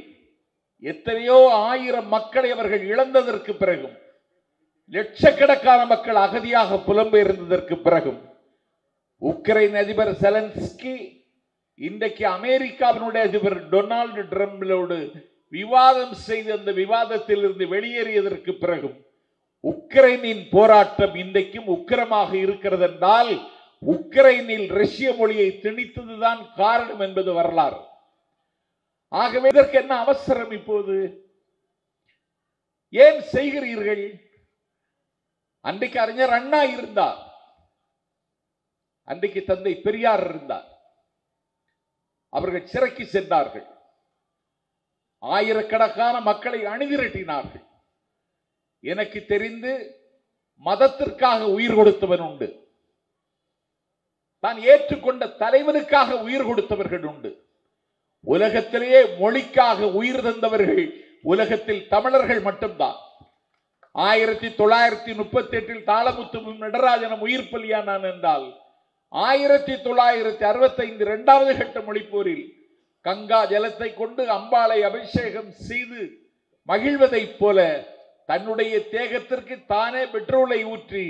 எத்தனையோ ஆயிரம் மக்களை அவர்கள் இழந்ததற்கு பிறகும், லட்சக்கணக்கான மக்கள் அகதியாக புலம்பெயர்ந்ததற்கு பிறகும் உக்ரைன் அதிபர் செலன்ஸ்கி இன்றைக்கு அமெரிக்காவினுடைய அதிபர் டொனால்டு ட்ரம்ப்லோடு விவாதம் செய்து அந்த விவாதத்தில் இருந்து வெளியேறியதற்கு பிறகும் உக்ரைனின் போராட்டம் இன்றைக்கும் உக்கிரமாக இருக்கிறது என்றால் உக்ரைனில் ரஷ்ய மொழியை திணித்ததுதான் காரணம் என்பது வரலாறு. ஆகவே இதற்கு என்ன அவசரம்? இப்போது ஏன் செய்கிறீர்கள்? அன்றைக்கு அறிஞர் அண்ணா இருந்தார், அன்றைக்கு தந்தை பெரியார் இருந்தார். அவர்கள் சிறைக்கு சென்றார்கள், ஆயிரக்கணக்கான மக்களை அணிதிரட்டினார்கள். எனக்கு தெரிந்து மதத்திற்காக உயிர் கொடுத்தவன் உண்டு, தான் ஏற்றுக்கொண்ட தலைவனுக்காக உயிர் கொடுத்தவர்கள் உண்டு. உலகத்திலேயே மொழிக்காக உயிர் தந்தவர்கள் உலகத்தில் தமிழர்கள் மட்டும்தான். 1938 தாளமுத்துவும் நடராஜனும் உயிர் பலியானான் என்றால் 1965 இரண்டாவது கட்ட மொழிப்போரில் கங்கா ஜலத்தை கொண்டு அம்பாளை அபிஷேகம் செய்து மகிழ்வதைப் போல தன்னுடைய தேகத்திற்கு தானே பெட்ரோலை ஊற்றி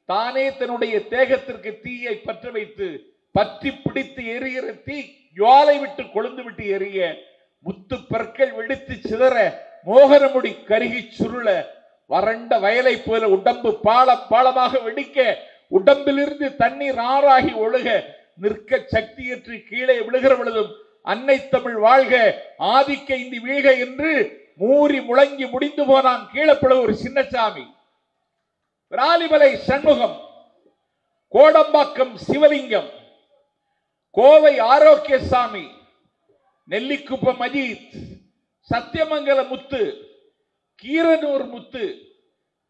தானே தன்னுடைய தேகத்திற்கு தீயை பற்ற வைத்து பற்றி பிடித்து எரிகிற தீ ஜுவாலை விட்டு கொழுந்து விட்டு எரிய, முத்து பற்கள் வெடித்து சிதற, மோகனமுடி கருகி சுருள, வறண்ட வயலை போல உடம்பு பாலம் பாலமாக வெடிக்க, உடம்பிலிருந்து தண்ணீர் ஆறாகி ஒழுக, நிற்க சக்தியற்று கீழே விழுகிற பொழுதும் அன்னை தமிழ் வாழ்க, ஆதிக்க இந்தி வீழ்க என்று மூறி முழங்கி முடிந்து போனான் கீழப்பட ஒரு சின்னசாமி. விராலிமலை சண்முகம், கோடம்பாக்கம் சிவலிங்கம், கோவை ஆரோக்கியசாமி, நெல்லிக்குப்பம் அஜித், சத்தியமங்கல முத்து, கீரனூர் முத்து,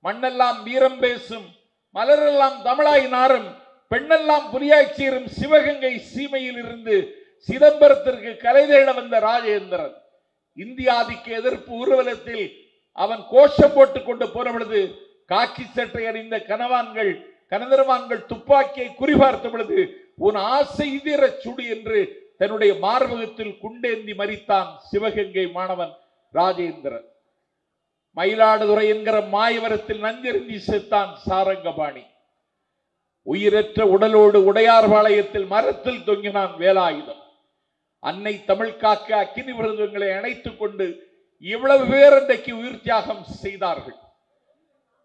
மண்ணெல்லாம் வீரம் பேசும், மலரெல்லாம் தமிழாய் நாரும், பெண்ணெல்லாம் புலியாய் சீரும் சிவகங்கை சீமையில் இருந்து சிதம்பரத்திற்கு கலை தேட வந்த ராஜேந்திரன். இந்தியாதிக்க எதிர்ப்பு ஊர்வலத்தில் அவன் கோஷம் போட்டுக் கொண்டு போன பொழுது காக்கி சட்டை அணிந்த கனதர்மான்கள் துப்பாக்கியை குறிபார்த்த பொழுது உன் ஆசை தீர சுடு என்று தன்னுடைய மார்பகத்தில் குண்டேந்தி மரித்தான் சிவகங்கை மாணவன் ராஜேந்திரன். மயிலாடுதுறை என்கிற மாயவரத்தில் நஞ்செருந்தி செத்தான் சாரங்கபாணி. உயிரற்ற உடலோடு உடையார்பாளையத்தில் மரத்தில் தொங்கினான் வேலாயுதம். அன்னை தமிழ் காக்க அக்கினி விருதுகளை அணைத்துக் கொண்டு இவ்வளவு பேர் இன்றைக்கு உயிர் தியாகம் செய்தார்கள்.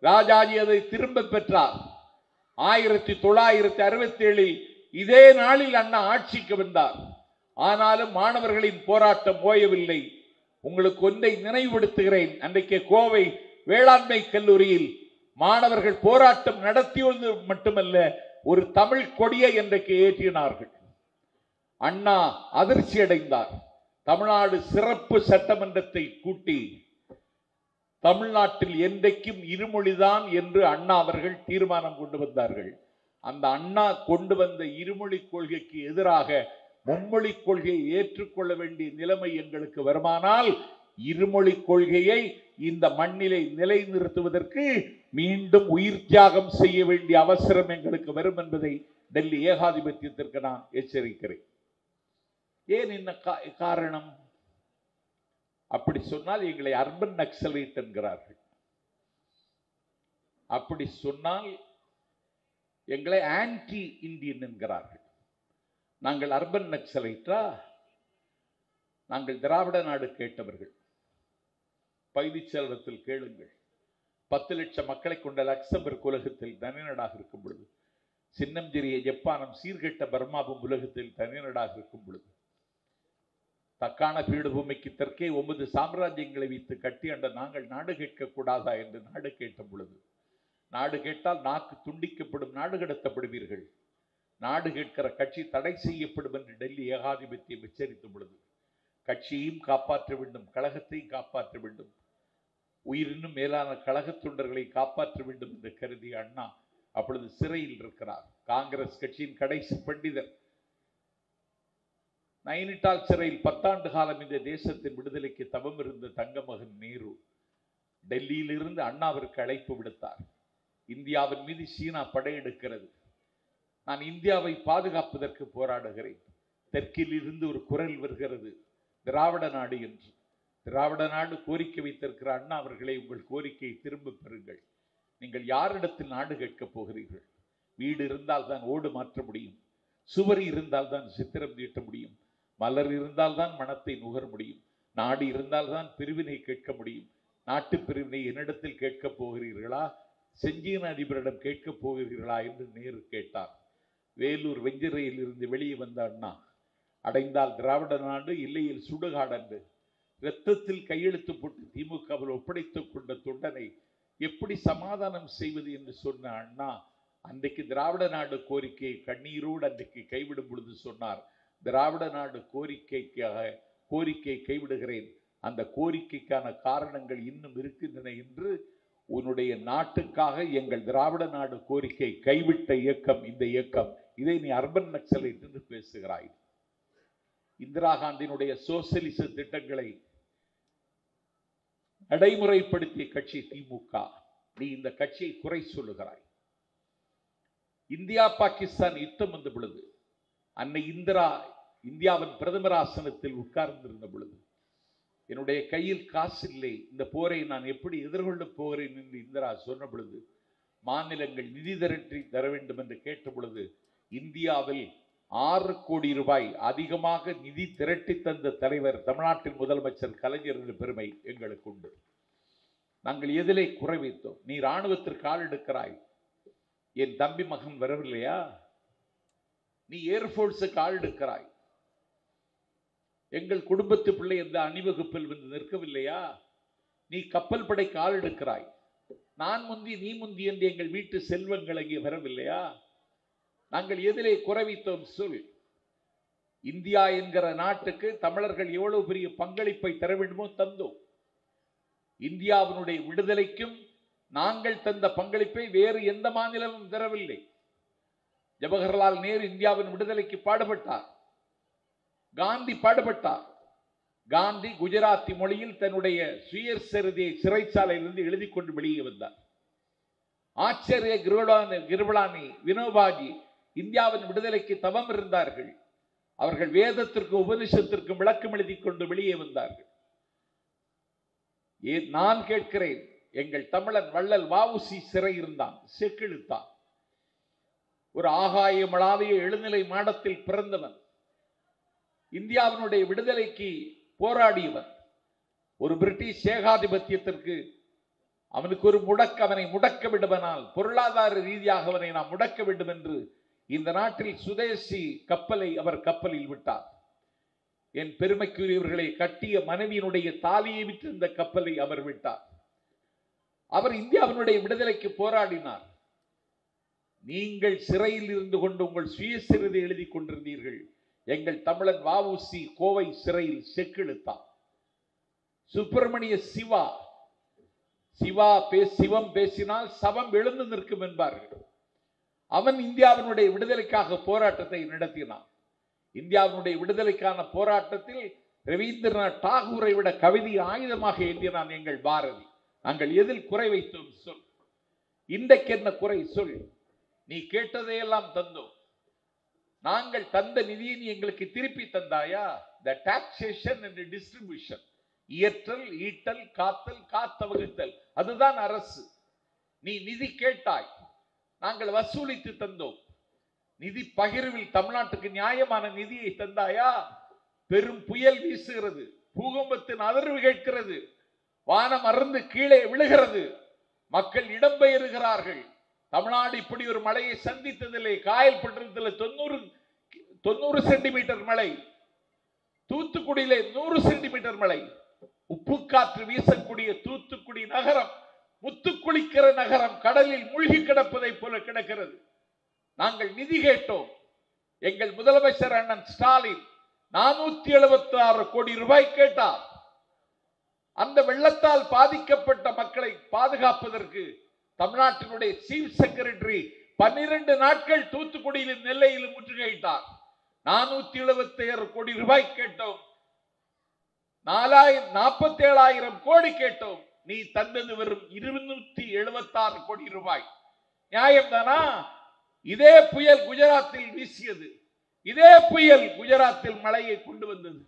ராஜாஜி அதை திரும்ப பெற்றார். 1967 இதே நாளில் அண்ணா ஆட்சிக்கு வந்தார். ஆனாலும் மாணவர்களின் போராட்டம் ஓயவில்லை. உங்களுக்கு ஒன்றை நினைவுபடுத்துகிறேன். அன்றைக்கு கோவை வேளாண்மை கல்லூரியில் மாணவர்கள் போராட்டம் நடத்தியது மட்டுமல்ல, ஒரு தமிழ் கொடியை இன்றைக்கு ஏற்றினார்கள். அண்ணா அதிர்ச்சி அடைந்தார். தமிழ்நாடு சிறப்பு சட்டமன்றத்தை கூட்டி தமிழ்நாட்டில் என்றைக்கும் இருமொழிதான் என்று அண்ணா அவர்கள் தீர்மானம் கொண்டு வந்தார்கள். அந்த அண்ணா கொண்டு வந்த இருமொழி கொள்கைக்கு எதிராக மும்மொழி கொள்கையை ஏற்றுக்கொள்ள வேண்டிய நிலைமை எங்களுக்கு வருமானால் இருமொழி கொள்கையை இந்த மண்ணிலே நிலைநிறுத்துவதற்கு மீண்டும் உயிர் தியாகம் செய்ய வேண்டிய அவசரம் எங்களுக்கு வரும் என்பதை டெல்லி ஏகாதிபத்தியத்திற்கு நான் எச்சரிக்கிறேன். ஏன் என்ன காரணம்? அப்படி சொன்னால் எங்களை அர்பன் நக்சலைட் என்கிறார்கள். அப்படி சொன்னால் எங்களை ஆன்டி இந்தியன் என்கிறார்கள். நாங்கள் அர்பன் நக்சலைட்டா? நாங்கள் திராவிட நாடு கேட்டவர்கள். பகுதிச்சேலத்தில் கேளுங்கள். 10 லட்சம் மக்களை கொண்ட லக்சம்பர்க் உலகத்தில் தனிநாடாக இருக்கும் பொழுது, சின்னஞ்சிறிய ஜப்பானும் சீர்கெட்ட பர்மாவும் உலகத்தில் தனிநாடாக இருக்கும் பொழுது, தக்கான பீடபூமிக்கு தெற்கே 9 சாம்ராஜ்யங்களை வைத்து கட்டி ஆண்ட நாங்கள் நாடு கேட்க கூடாதா என்று நாடு கேட்ட பொழுது, நாடு கேட்டால் நாக்கு துண்டிக்கப்படும், நாடு கடத்தப்படுவீர்கள், நாடு கேட்கிற கட்சி தடை செய்யப்படும் என்று டெல்லி ஏகாதிபத்தியம் எச்சரித்த பொழுது, கட்சியையும் காப்பாற்ற வேண்டும், கழகத்தையும் காப்பாற்ற வேண்டும், உயிரினும் மேலான கழக தொண்டர்களை காப்பாற்ற வேண்டும் என்று கருதிய அண்ணா அப்பொழுது சிறையில் இருக்கிறார். காங்கிரஸ் கட்சியின் கடைசி பண்டிதர். நைனிட்டால் சிறையில் 10 ஆண்டு காலம் இந்த தேசத்தின் விடுதலைக்கு தவம் இருந்த தங்கமகன் நேரு டெல்லியில் இருந்து அண்ணாவிற்கு அழைப்பு விடுத்தார். இந்தியாவின் மீது சீனா படையெடுக்கிறது, நான் இந்தியாவை பாதுகாப்பதற்கு போராடுகிறேன். தெற்கில் இருந்து ஒரு குரல் வருகிறது, திராவிட நாடு என்று. திராவிட நாடு கோரிக்கை வைத்திருக்கிற அண்ணா அவர்களை, உங்கள் கோரிக்கையை திரும்ப பெறுங்கள். நீங்கள் யாரிடத்தில் நாடு கேட்கப் போகிறீர்கள்? வீடு இருந்தால் தான் ஓடு மாற்ற முடியும், சுவர் இருந்தால் தான் சித்திரம் தீட்ட முடியும், மலர் இருந்தால் தான் மனத்தை நுகர முடியும், நாடு இருந்தால் தான் பிரிவினை கேட்க முடியும். நாட்டு பிரிவினை என்னிடத்தில் கேட்கப் போகிறீர்களா, செஞ்சீன அதிபரிடம் கேட்கப் போகிறீர்களா என்று நேரு கேட்டார். வேலூர் வெஞ்சிரையில் இருந்து வெளியே வந்த அண்ணா, அடைந்தால் திராவிட நாடு, இல்லையில் சுடுகாடு என்று இரத்தத்தில் கையெழுத்து போட்டு திமுகவில் ஒப்படைத்துக் கொண்ட தொண்டனை எப்படி சமாதானம் செய்வது என்று சொன்ன அண்ணா அன்றைக்கு திராவிட நாடு கோரிக்கையை கண்ணீரோடு அன்றைக்கு கைவிடும் பொழுது சொன்னார், திராவிட நாடு கோரிக்கையை கைவிடுகிறேன், அந்த கோரிக்கைக்கான காரணங்கள் இன்னும் இருக்கின்றன என்று. உன்னுடைய நாட்டுக்காக எங்கள் திராவிட நாடு கோரிக்கை கைவிட்ட இயக்கம் இந்த இயக்கம், இதை நீ அர்பன் நக்சலைட் என்று பேசுகிறாய். இந்திரா காந்தியினுடைய சோசியலிச திட்டங்களை நடைமுறைப்படுத்திய கட்சி திமுக. நீ இந்த கட்சியை குறை சொல்லுகிறாய். இந்தியா பாகிஸ்தான் யுத்தம் வந்த பொழுது அன்னை இந்திரா இந்தியாவின் பிரதமர் ஆசனத்தில் உட்கார்ந்திருந்த பொழுது என்னுடைய கையில் காசு இல்லை, இந்த போரை நான் எப்படி எதிர்கொள்ளப் போகிறேன் என்று இந்திரா சொன்ன பொழுது, மாநிலங்கள் நிதி திரட்டி தர வேண்டும் என்று கேட்ட பொழுது, இந்தியாவில் 6 கோடி ரூபாய் அதிகமாக நிதி திரட்டி தந்த தலைவர் தமிழ்நாட்டின் முதலமைச்சர் கலைஞர் என்ற பெருமை எங்களுக்கு உண்டு. நாங்கள் எதிலே குறை வைத்தோம்? நீ ராணுவத்திற்கு ஆள் எடுக்கிறாய், என் தம்பி மகன் வரவில்லையா? நீ ஏர்போர்ட்ஸுக்கு ஆள் எடுக்கிறாய், எங்கள் குடும்பத்து பிள்ளை எந்த அணிவகுப்பில் வந்து நிற்கவில்லையா? நீ கப்பல் படைக்கு ஆள் எடுக்கிறாய், நான் முந்தி நீ முந்தி என்று எங்கள் வீட்டு செல்வங்கள் அங்கே வரவில்லையா? நாங்கள் எதிலே குறைவித்தோம் சொல். இந்தியா என்கிற நாட்டுக்கு தமிழர்கள் எவ்வளவு பெரிய பங்களிப்பை தர வேண்டுமோ தந்தோம். இந்தியாவினுடைய விடுதலைக்கும் நாங்கள் தந்த பங்களிப்பை வேறு எந்த மாநிலமும் தரவில்லை. ஜவஹர்லால் நேரு இந்தியாவின் விடுதலைக்கு பாடுபட்டார், காந்தி பாடுபட்டார். காந்தி குஜராத்தி மொழியில் தன்னுடைய சுயசரிதையை சிறைச்சாலையிலிருந்து எழுதி கொண்டு வெளியே வந்தார். ஆச்சாரிய கிருபலானி, வினோபாஜி இந்தியாவின் விடுதலைக்கு தவம் இருந்தார்கள். அவர்கள் வேதத்திற்கும் உபனிஷத்திற்கும் விளக்கம் எழுதி கொண்டு வெளியே வந்தார்கள். நான் கேட்கிறேன், எங்கள் தமிழன் வள்ளல் வ.உ.சி. சிறை இருந்தான், செக்கிழுத்தான். ஒரு ஆகாயமளாவிய எழுநிலை மாடத்தில் பிறந்தவன், இந்தியாவினுடைய விடுதலைக்கு போராடியவன். ஒரு பிரிட்டிஷ் ஏகாதிபத்தியத்திற்கு அவனுக்கு ஒரு அவனை முடக்க விடுவனால் பொருளாதார ரீதியாக அவனை நாம் முடக்க வேண்டும் என்று இந்த நாட்டில் சுதேசி கப்பலை அவர் கப்பலில் விட்டார். என் பெருமைக்குரியவர்களை கட்டிய மனைவியினுடைய தாலியை விட்டு இந்த கப்பலை அவர் விட்டார். அவர் இந்தியாவினுடைய விடுதலைக்கு போராடினார். நீங்கள் சிறையில் இருந்து கொண்டு உங்கள் சுயசரிதை எழுதி கொண்டிருந்தீர்கள். எங்கள் தமிழன் வ.உ.சி. கோவை சிறையில் செக்கிழுத்தான். சுப்பிரமணிய சிவம் பேசினால் சவம் எழுந்து நிற்கும் என்பார்கள். அவன் இந்தியாவினுடைய விடுதலைக்காக போராட்டத்தை நடத்தினான். இந்தியாவினுடைய விடுதலைக்கான போராட்டத்தில் ரவீந்திரநாத் டாகூரை விட கவிதை ஆயுதமாக எழுதினான் எங்கள் பாரதி. நாங்கள் எதில் குறை வைத்தோம் சொல். இன்றைக்கு என்ன குறை சொல். நீ கேட்டதையெல்லாம் தந்தோம். நாங்கள் தந்த நிதியை நீ எங்களுக்கு திருப்பி தந்தாயா? த டாக்ஸேஷன் அண்ட் டிஸ்ட்ரிபியூஷன், இயற்றல், ஈட்டல், காத்தல், காத்த வகுத்தல், அதுதான் அரசு. நீ நிதி கேட்டாய், நாங்கள் வசூலித்து தந்தோம். நிதி பகிர்வில் தமிழ்நாட்டுக்கு நியாயமான நிதியை தந்தாயா? பெரும் புயல் வீசுகிறது, பூகம்பத்தின் அதிர்வு கேட்கிறது, வானம் அறுந்து கீழே விழுகிறது, மக்கள் இடம்பெயர்கிறார்கள். தமிழ்நாடு இப்படி ஒரு மழையை சந்தித்ததில்லை. காயல்பட்டினத்தில் 90 சென்டிமீட்டர் மழை, தூத்துக்குடியிலே 100 சென்டிமீட்டர் மழை. உப்பு காற்று வீசக்கூடிய தூத்துக்குடி நகரம் முத்துக்குளிக்கிற நகரம் கடலில் மூழ்கி கிடப்பதை போல கிடக்கிறது. நாங்கள் நிதி கேட்டோம். எங்கள் முதலமைச்சர் அண்ணன் ஸ்டாலின் 476 கோடி ரூபாய் கேட்டார். அந்த வெள்ளத்தால் பாதிக்கப்பட்ட மக்களை பாதுகாப்பதற்கு தமிழ்நாட்டினுடைய சீஃப் செக்ரட்டரி 12 நாட்கள் தூத்துக்குடியிலும் நெல்லையிலும் முற்றுகையிட்டார். 476 கோடி ரூபாய் கேட்டோம், 47,000 கோடி கேட்டோம். நீ தந்தது வெறும் 276 கோடி ரூபாய். நியாயம் தானா? இதே புயல் குஜராத்தில் வீசியது, இதே புயல் குஜராத்தில் மழையை கொண்டு வந்தது.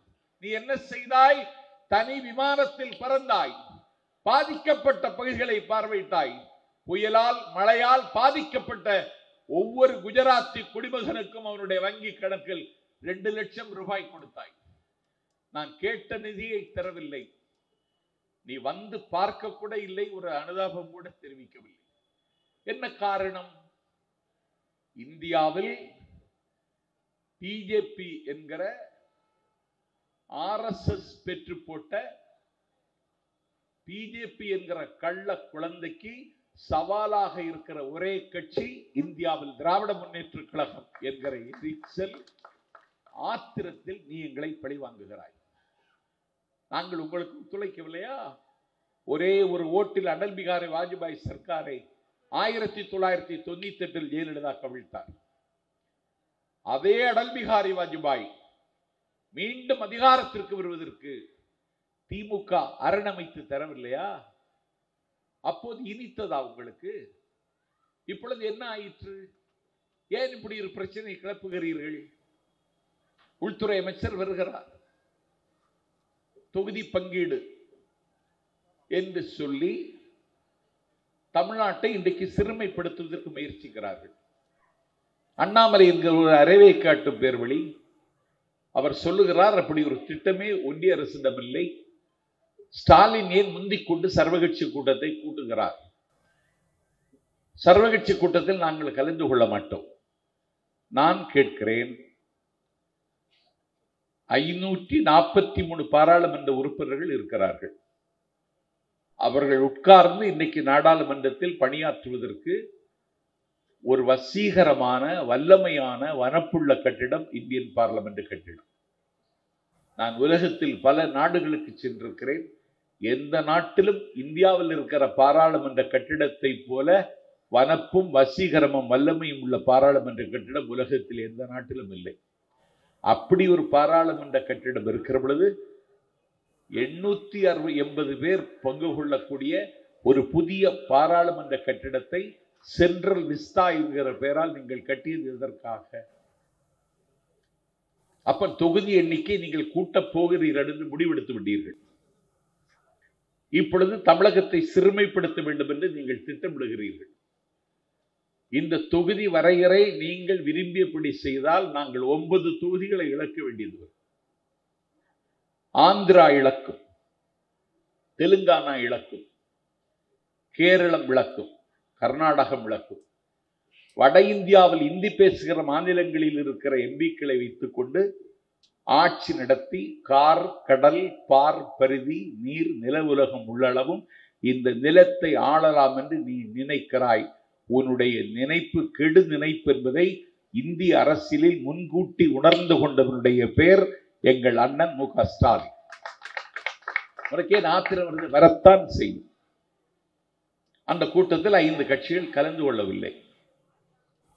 நீ என்ன செய்தாய்? தனி விமானத்தில் பறந்தாய், பாதிக்கப்பட்ட பகுதிகளை பார்வையிட்டாய். புயலால் மழையால் பாதிக்கப்பட்ட ஒவ்வொரு குஜராத்தி குடிமகனுக்கும் அவனுடைய வங்கி கணக்கில் 2 லட்சம் ரூபாய் கொடுத்தாய். நான் கேட்ட நிதியை தரவில்லை, நீ வந்து பார்க்க கூட இல்லை, ஒரு அனுதாபம் கூட தெரிவிக்கவில்லை. என்ன காரணம்? இந்தியாவில் பிஜேபி என்கிற RSS பெற்று போட்ட பிஜேபி என்கிற கள்ள குழந்தைக்கு சவாலாக இருக்கிற ஒரே கட்சி இந்தியாவில் திராவிட முன்னேற்ற கழகம் என்கிற எரிச்சல் ஆத்திரத்தில் நீ எங்களை பழி வாங்குகிறாய். நாங்கள் உங்களுக்கு ஒத்துழைக்கவில்லையா? ஒரே ஒரு ஓட்டில் அடல் பிகாரி வாஜ்பாய் சர்க்காரை 1998 ஜெயலலிதா கவிழ்த்தார். அதே அடல் பிகாரி வாஜ்பாய் மீண்டும் அதிகாரத்திற்கு வருவதற்கு திமுக அரணமைத்து தரவில்லையா? அப்போது இனித்ததா உங்களுக்கு? இப்பொழுது என்ன ஆயிற்று? ஏன் இப்படி ஒரு பிரச்சனை கிளப்புகிறீர்கள்? உள்துறை அமைச்சர் வருகிறார், தொகுதி பங்கீடு என்று சொல்லி தமிழ்நாட்டை இன்றைக்கு சிறுமைப்படுத்துவதற்கு முயற்சிக்கிறார்கள். அண்ணாமலை என்கிற ஒரு அரைவை காட்டும் பேர் வழி அவர் சொல்லுகிறார், அப்படி ஒரு திட்டமே ஒன்றிய அரசிடமில்லை. ஸ்டாலின் ஏன் முந்திக் கொண்டு சர்வகட்சி கூட்டத்தை கூட்டுகிறார்? சர்வகட்சி கூட்டத்தில் நாங்கள் கலந்து கொள்ள மாட்டோம். நான் கேட்கிறேன், 543 பாராளுமன்ற உறுப்பினர்கள் இருக்கிறார்கள். அவர்கள் உட்கார்ந்து இன்னைக்கு நாடாளுமன்றத்தில் பணியாற்றுவதற்கு ஒரு வசீகரமான வல்லமையான வனப்புள்ள கட்டிடம் இந்தியன் பார்லிமெண்ட் கட்டிடம். நான் உலகத்தில் பல நாடுகளுக்கு சென்றிருக்கிறேன். எந்த நாட்டிலும் இந்தியாவில் இருக்கிற பாராளுமன்ற கட்டிடத்தை போல வனப்பும் வசீகரமும் வல்லமையும் உள்ள பாராளுமன்ற கட்டிடம் உலகத்தில் எந்த நாட்டிலும் இல்லை. அப்படி ஒரு பாராளுமன்ற கட்டிடம் இருக்கிற பொழுது 880 பேர் பங்கு கொள்ளக்கூடிய ஒரு புதிய பாராளுமன்ற கட்டிடத்தை சென்ட்ரல் விஸ்டா என்கிற பெயரால் நீங்கள் கட்டியது எதற்காக? அப்ப தொகுதி எண்ணிக்கை நீங்கள் கூட்டப் போகிறீர்கள் என்று முடிவெடுத்து விட்டீர்கள். இப்பொழுது தமிழகத்தை சிறுமைப்படுத்த வேண்டும் என்று நீங்கள் திட்டமிடுகிறீர்கள். இந்த தொகுதி வரையறை நீங்கள் விரும்பியபடி செய்தால் நாங்கள் 9 தொகுதிகளை இழக்க வேண்டியது. ஆந்திரா இழக்கும், தெலுங்கானா இழக்கும், கேரளம் இழக்கும், கர்நாடகம் இழக்கும். வட இந்தியாவில் இந்தி பேசுகிற மாநிலங்களில் இருக்கிற எம்பிக்களை வைத்துக் கொண்டு ஆட்சி நடத்தி கார், கடல், பார், பரிதி, நீர், நில உலகம் உள்ளளவும் இந்த நிலத்தை ஆளலாம் என்று நீ நினைக்கிறாய். உன்னுடைய நினைப்பு கெடு நினைப்பு என்பதை இந்திய அரசியலில் முன்கூட்டி உணர்ந்து கொண்டவனுடைய பெயர் எங்கள் அண்ணன் மு க ஸ்டாலின். உனக்கே ஆத்திரம் வரத்தான் செய்யும். அந்த கூட்டத்தில் 5 கட்சிகள் கலந்து கொள்ளவில்லை.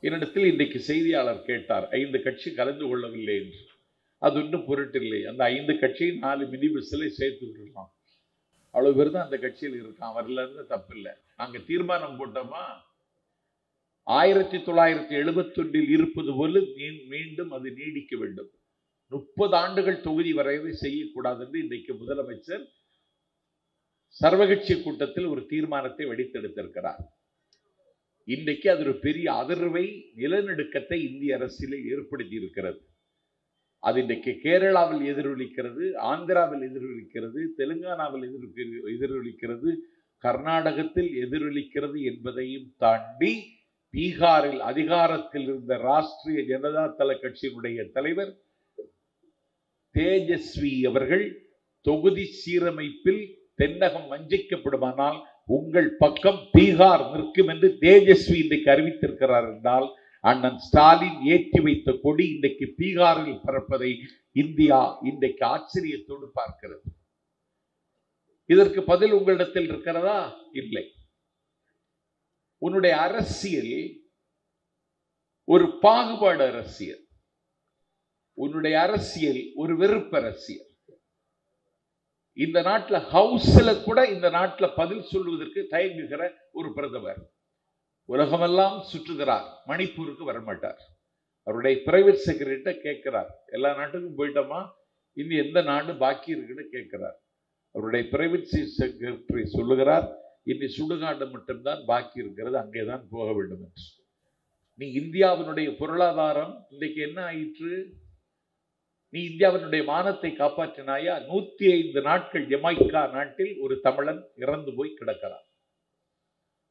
என்னிடத்தில் இன்றைக்கு செய்தியாளர் கேட்டார், 5 கட்சி கலந்து கொள்ளவில்லை என்று. அது ஒன்றும் பொருட்டில்லை. அந்த 5 கட்சியை 4 மினி பஸ்ல சேர்த்து விட்டுருக்கலாம். அவ்வளவு பேர் தான் அந்த கட்சியில் இருக்கான். வரல இருந்து தப்பு இல்லை. நாங்க தீர்மானம் போட்டோமா, 1971 இருப்பது போல மீண்டும் அது நீடிக்க வேண்டும். 30 ஆண்டுகள் தொகுதி வரைவை செய்யக்கூடாது என்று இன்றைக்கு முதலமைச்சர் சர்வகட்சி கூட்டத்தில் ஒரு தீர்மானத்தை வெடித்தெடுத்திருக்கிறார். இன்றைக்கு அது ஒரு பெரிய அதிர்வை, நிலநடுக்கத்தை இந்திய அரசியலில் ஏற்படுத்தி இருக்கிறது. அது இன்றைக்கு கேரளாவில் எதிரொலிக்கிறது, ஆந்திராவில் எதிரொலிக்கிறது, தெலுங்கானாவில் எதிரொலிக்கிறது, கர்நாடகத்தில் எதிரொலிக்கிறது என்பதையும் தாண்டி பீகாரில் அதிகாரத்தில் இருந்த ராஷ்டிரிய ஜனதா தள கட்சியினுடைய தலைவர் தேஜஸ்வி அவர்கள் தொகுதி சீரமைப்பில் தென்னகம் வஞ்சிக்கப்படுமானால் உங்கள் பக்கம் பீகார் நிற்கும் என்று தேஜஸ்வி இன்றைக்கு அறிவித்திருக்கிறார் என்றால், அண்ணன் ஸ்டாலின் ஏற்றி வைத்த கொடி இன்றைக்கு பீகாரில் பறப்பதை இந்தியா இன்றைக்கு ஆச்சரியத்தோடு பார்க்கிறது. இதற்கு பதில் உங்களிடத்தில் இருக்கிறதா? இல்லை. உன்னுடைய அரசியல் ஒரு பாகுபாடு அரசியல். உன்னுடைய அரசியல் ஒரு வெறுப்பு அரசியல். இந்த நாட்டில் ஹவுஸ்ல கூட இந்த நாட்டில் பதில் சொல்வதற்கு தயங்குகிற ஒரு பிரதமர். உலகமெல்லாம் சுற்றுகிறார், மணிப்பூருக்கு வரமாட்டார். அவருடைய பிரைவேட் செக்ரட்டரி கேட்கிறார், எல்லா நாட்டுக்கும் போயிட்டோமா, இனி எந்த நாடு பாக்கி இருக்குன்னு கேட்கிறார். அவருடைய பிரைவேட் செக்ரட்டரி சொல்லுகிறார், இனி சுடுகாடு மட்டும்தான் பாக்கி இருக்கிறது, அங்கேதான் போக வேண்டும் என்று. நீ இந்தியாவினுடைய பொருளாதாரம் இன்றைக்கு என்ன ஆயிற்று? நீ இந்தியாவினுடைய மானத்தை காப்பாற்றினாயா? 105 நாட்கள் ஜமைக்கா நாட்டில் ஒரு தமிழன் இறந்து போய் கிடக்கிறார்.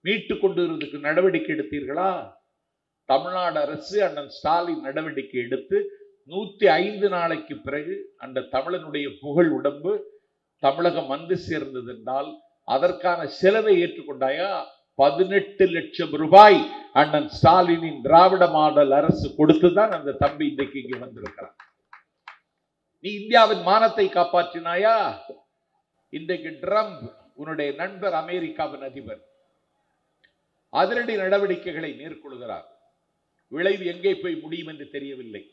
மீட்டு கொண்டு வருவதற்கு நடவடிக்கை எடுத்தீர்களா? தமிழ்நாடு அரசு அண்ணன் ஸ்டாலின் நடவடிக்கை எடுத்து 105 நாளைக்கு பிறகு அந்த தமிழனுடைய புகழ் உடம்பு தமிழகம் வந்து சேர்ந்தது என்றால் அதற்கான செலவை ஏற்றுக்கொண்டாயா? 18 லட்சம் ரூபாய் அண்ணன் ஸ்டாலினின் திராவிட மாடல் அரசு கொடுத்துதான் அந்த தம்பி இன்றைக்கு இங்கே வந்திருக்கிறார். நீ இந்தியாவின் மானத்தை காப்பாற்றினாயா? இன்றைக்கு ட்ரம்ப் உன்னுடைய நண்பர் அமெரிக்காவின் அதிபர் அதிரடி நடவடிக்கைகளை மேற்கொள்கிறார். விளைவு எங்கே போய் முடியும் என்று தெரியவில்லை.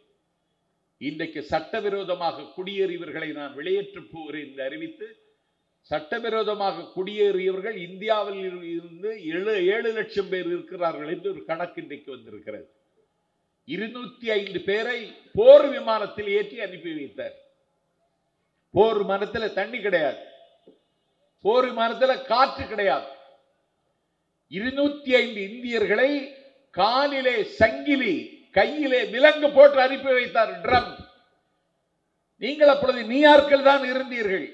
இன்றைக்கு சட்டவிரோதமாக குடியேறியவர்களை நான் வெளியேற்றப் போகிறேன் என்று அறிவித்து சட்டவிரோதமாக குடியேறியவர்கள் இந்தியாவில் இருந்து 7 லட்சம் பேர் இருக்கிறார்கள் என்று ஒரு கணக்கு இன்றைக்கு வந்திருக்கிறது. 205 பேரை போர் விமானத்தில் ஏற்றி அனுப்பி வைத்தார். போர் விமானத்தில் தண்ணி கிடையாது, போர் விமானத்தில் காற்று கிடையாது. 205 இந்தியர்களை காலிலே சங்கிலி கையிலே விலங்கு போட்டு அனுப்பி வைத்தார் ட்ரம்ப். நீங்கள் அப்பொழுது நியூயார்க்கில் தான் இருந்தீர்கள்.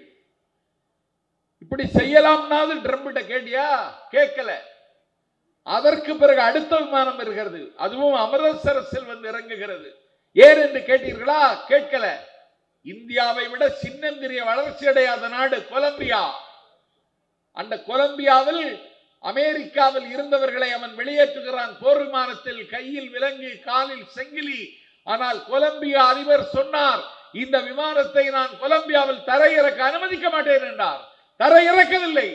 இப்படி செய்யலாம்னாவது ட்ரம்ப்ட கேட்டியா? கேட்கல. அதற்கு பிறகு அடுத்த விமானம் இருக்கிறது, அதுவும் அமிர்தசரஸில் வந்து இறங்குகிறது. ஏன் என்று கேட்டீர்களா? கேட்கல. இந்தியாவை விட சின்னந்திரிய வளர்ச்சி அடையாத நாடு கொலம்பியா. அந்த கொலம்பியாவில் அமெரிக்காவில் இருந்தவர்களை அவன் வெளியேற்றுகிறான் போர் விமானத்தில், கையில் விலங்கு காலில் செங்கிலி. ஆனால் கொலம்பியா அதிபர் சொன்னார், இந்த விமானத்தை நான் கொலம்பியாவில் தரையிறக்க அனுமதிக்க மாட்டேன் என்றார். தரையிறக்கவில்லை.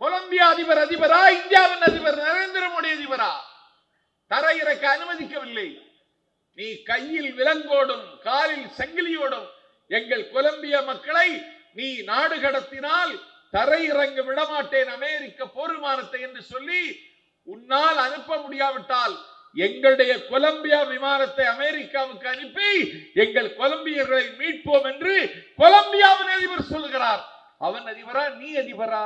கொலம்பியா அதிபர் அதிபரா? இந்தியாவின் அதிபர் நரேந்திர மோடி அதிபரா? தரையிறக்க அனுமதிக்கவில்லை. நீ கையில் விலங்கோடும் காலில் சங்கிலியோடும் எங்கள் கொலம்பியா மக்களை நீ நாடு கடத்தினால் தரையிறங்க விடமாட்டேன் அமெரிக்க போர் விமானத்தை என்று சொல்லி உன்னால் அனுப்ப முடியாவிட்டால் எங்களுடைய கொலம்பியா விமானத்தை அமெரிக்காவுக்கு அனுப்பி எங்கள் கொலம்பியர்களை மீட்போம் என்று கொலம்பியாவின் அதிபர் சொல்லுகிறார். அவன் அதிபரா? நீ அதிபரா?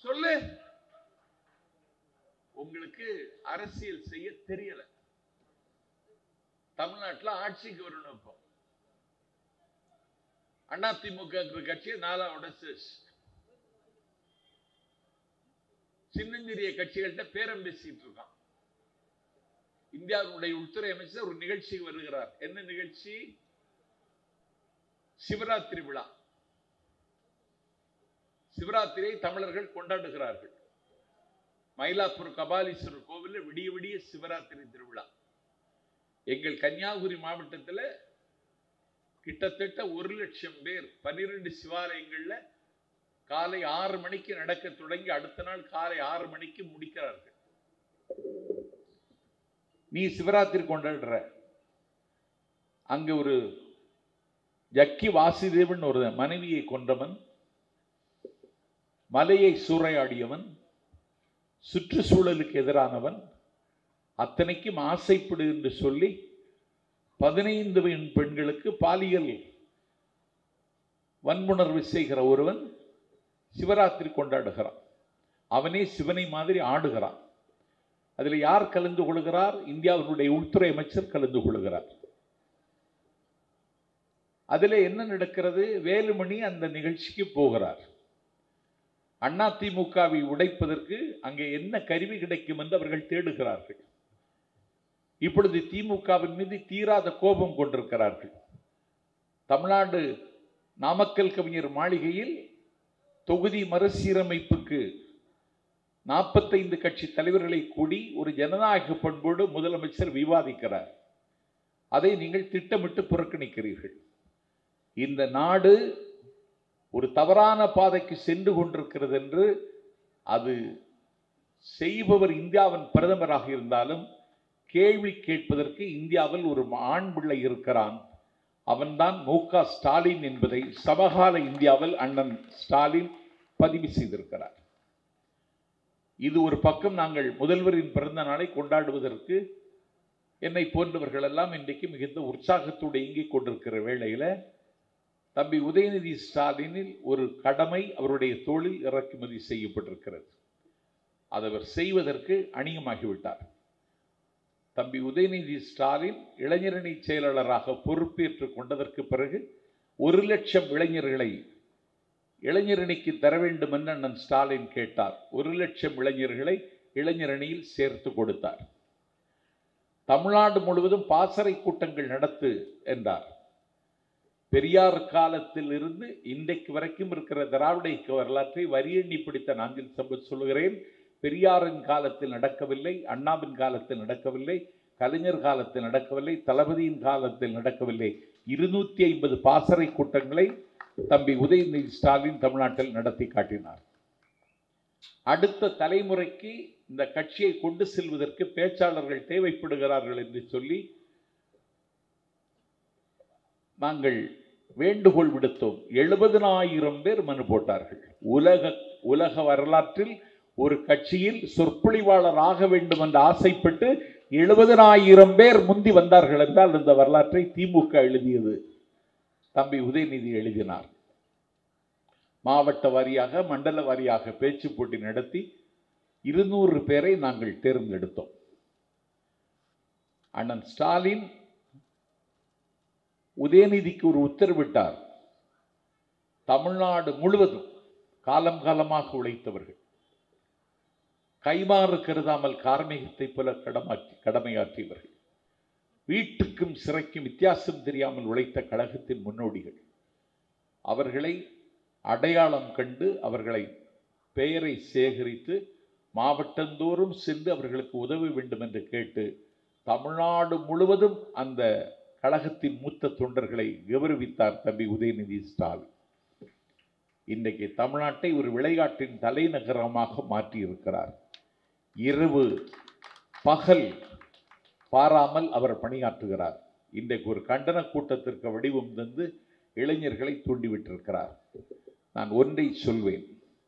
சொல்லு. உங்களுக்கு அரசியல் செய்ய தெரியல. தமிழ்நாட்டில் ஆட்சிக்கு வரணும். இப்போ அதிமுக கட்சியை 4 சின்னஞ்சிறிய கட்சிகள்கிட்ட பேரம் பேசிட்டு இருக்கான். இந்தியாவுடைய உள்துறை அமைச்சர் ஒரு நிகழ்ச்சிக்கு வருகிறார். என்ன நிகழ்ச்சி? சிவராத்திரி விழா. சிவராத்திரியை தமிழர்கள் கொண்டாடுகிறார்கள். மயிலாப்பூர் கபாலீஸ்வரர் கோவிலில் விடிய விடிய சிவராத்திரி திருவிழா. எங்கள் கன்னியாகுமரி மாவட்டத்தில் கிட்டத்தட்ட 1 லட்சம் பேர் 12 சிவாலயங்கள்ல காலை 6 மணிக்கு நடக்க தொடங்கி அடுத்த நாள் காலை 6 மணிக்கு முடிக்கிறார்கள். நீ சிவராத்திரி கொண்டாடுற. அங்க ஒரு ஜக்கி வாசுதேவன் ஒரு மனைவியை கொன்றவன், மலையை சூறையாடியவன், சுற்றுச்சூழலுக்கு எதிரானவன், அத்தனைக்கும் ஆசைப்படு என்று சொல்லி 15 பெண்களுக்கு பாலியல் வன்புணர்வு செய்கிற ஒருவன் சிவராத்திரி கொண்டாடுகிறான். அவனே சிவனை மாதிரி ஆடுகிறான். அதில் யார் கலந்து கொள்கிறார்? இந்தியாவினுடைய உள்துறை அமைச்சர் கலந்து கொள்கிறார். அதில் என்ன நடக்கிறது? வேலுமணி அந்த நிகழ்ச்சிக்கு போகிறார். அதிமுகவை உடைப்பதற்கு அங்கே என்ன கருவி கிடைக்கும் என்று அவர்கள் தேடுகிறார்கள். இப்பொழுது திமுகவின் மீது தீராத கோபம் கொண்டிருக்கிறார்கள். தமிழ்நாடு நாமக்கல் கவிஞர் மாளிகையில் தொகுதி மறுசீரமைப்புக்கு 45 கட்சி தலைவர்களை கூடி ஒரு ஜனநாயக பண்போடு முதலமைச்சர் விவாதிக்கிறார். அதை நீங்கள் திட்டமிட்டு புறக்கணிக்கிறீர்கள். இந்த நாடு ஒரு தவறான பாதைக்கு சென்று கொண்டிருக்கிறது என்று அது செய்பவர் இந்தியாவின் பிரதமராக இருந்தாலும் கேள்வி கேட்பதற்கு இந்தியாவில் ஒரு ஆண் பிள்ளை இருக்கிறான், அவன்தான் மு.க. ஸ்டாலின் என்பதை சமகால இந்தியாவில் அண்ணன் ஸ்டாலின் பதிவு செய்திருக்கிறார். இது ஒரு பக்கம். நாங்கள் முதல்வரின் பிறந்த நாளை கொண்டாடுவதற்கு என்னை போன்றவர்கள் எல்லாம் இன்றைக்கு மிகுந்த உற்சாகத்தோடு இயங்கிக் கொண்டிருக்கிற வேளையில் தம்பி உதயநிதி ஸ்டாலினில் ஒரு கடமை அவருடைய தோளில் இறக்குமதி செய்யப்பட்டிருக்கிறது. அதை அவர் செய்வதற்கு அணியமாகிவிட்டார். தம்பி உதயநிதி ஸ்டாலின் இளைஞரணி செயலாளராக பொறுப்பேற்றுக் கொண்டதற்கு பிறகு 1 லட்சம் இளைஞர்களை இளைஞரணிக்கு தர வேண்டும் என்று அண்ணன் ஸ்டாலின் கேட்டார். 1 லட்சம் இளைஞர்களை இளைஞரணியில் சேர்த்து கொடுத்தார். தமிழ்நாடு முழுவதும் பாசறை கூட்டங்கள் நடத்து என்றார். பெரியார் காலத்தில் இருந்து இன்றைக்கு வரைக்கும் இருக்கிற திராவிட இயக்க வரலாற்றை வரி எண்ணி பிடித்த நாஞ்சில் சம்பத் சொல்லுகிறேன். பெரியாரின் காலத்தில் நடக்கவில்லை, அண்ணாவின் காலத்தில் நடக்கவில்லை, கலைஞர் காலத்தில் நடக்கவில்லை, தளபதியின் காலத்தில் நடக்கவில்லை. 250 பாசறை கூட்டங்களை தம்பி உதயநிதி ஸ்டாலின் தமிழ்நாட்டில் நடத்தி காட்டினார். அடுத்த தலைமுறைக்கு இந்த கட்சியை கொண்டு செல்வதற்கு பேச்சாளர்கள் தேவைப்படுகிறார்கள் என்று சொல்லி நாங்கள் வேண்டுகோள் விடுத்தோம். 70,000 பேர் மனு போட்டார்கள். உலக வரலாற்றில் ஒரு கட்சியில் சொற்பொழிவாளர் ஆக வேண்டும் என்று ஆசைப்பட்டு 70,000 பேர் முந்தி வந்தார்கள் என்றால் இந்த வரலாற்றை திமுக எழுதியது, தம்பி உதயநிதி எழுதினார். மாவட்ட வாரியாக மண்டல வாரியாக பேச்சு போட்டி நடத்தி 200 பேரை நாங்கள் தேர்ந்தெடுத்தோம். அண்ணன் ஸ்டாலின் உதயநிதிக்கு ஒரு உத்தரவிட்டார். தமிழ்நாடு முழுவதும் காலம் காலமாக உழைத்தவர்கள், கைமாறு கருதாமல் கார்மிகத்தை போல கடமையாற்றியவர்கள், வீட்டுக்கும் சிறைக்கும் வித்தியாசம் தெரியாமல் உழைத்த கழகத்தின் முன்னோடிகள், அவர்களை அடையாளம் கண்டு அவர்களை பெயரை சேகரித்து மாவட்டந்தோறும் சென்று அவர்களுக்கு உதவ வேண்டும் என்று கேட்டு தமிழ்நாடு முழுவதும் அந்த கழகத்தின் மூத்த தொண்டர்களை கௌரவித்தார் தம்பி உதயநிதி ஸ்டாலின். இன்றைக்கு தமிழ்நாட்டை ஒரு விளையாட்டின் தலைநகரமாக மாற்றியிருக்கிறார். இரவு பகல் பாராமல் அவர் பணியாற்றுகிறார். இன்றைக்கு ஒரு கண்டன கூட்டத்திற்கு வடிவம் தந்து இளைஞர்களை தூண்டிவிட்டிருக்கிறார். நான் ஒன்றை சொல்வேன்,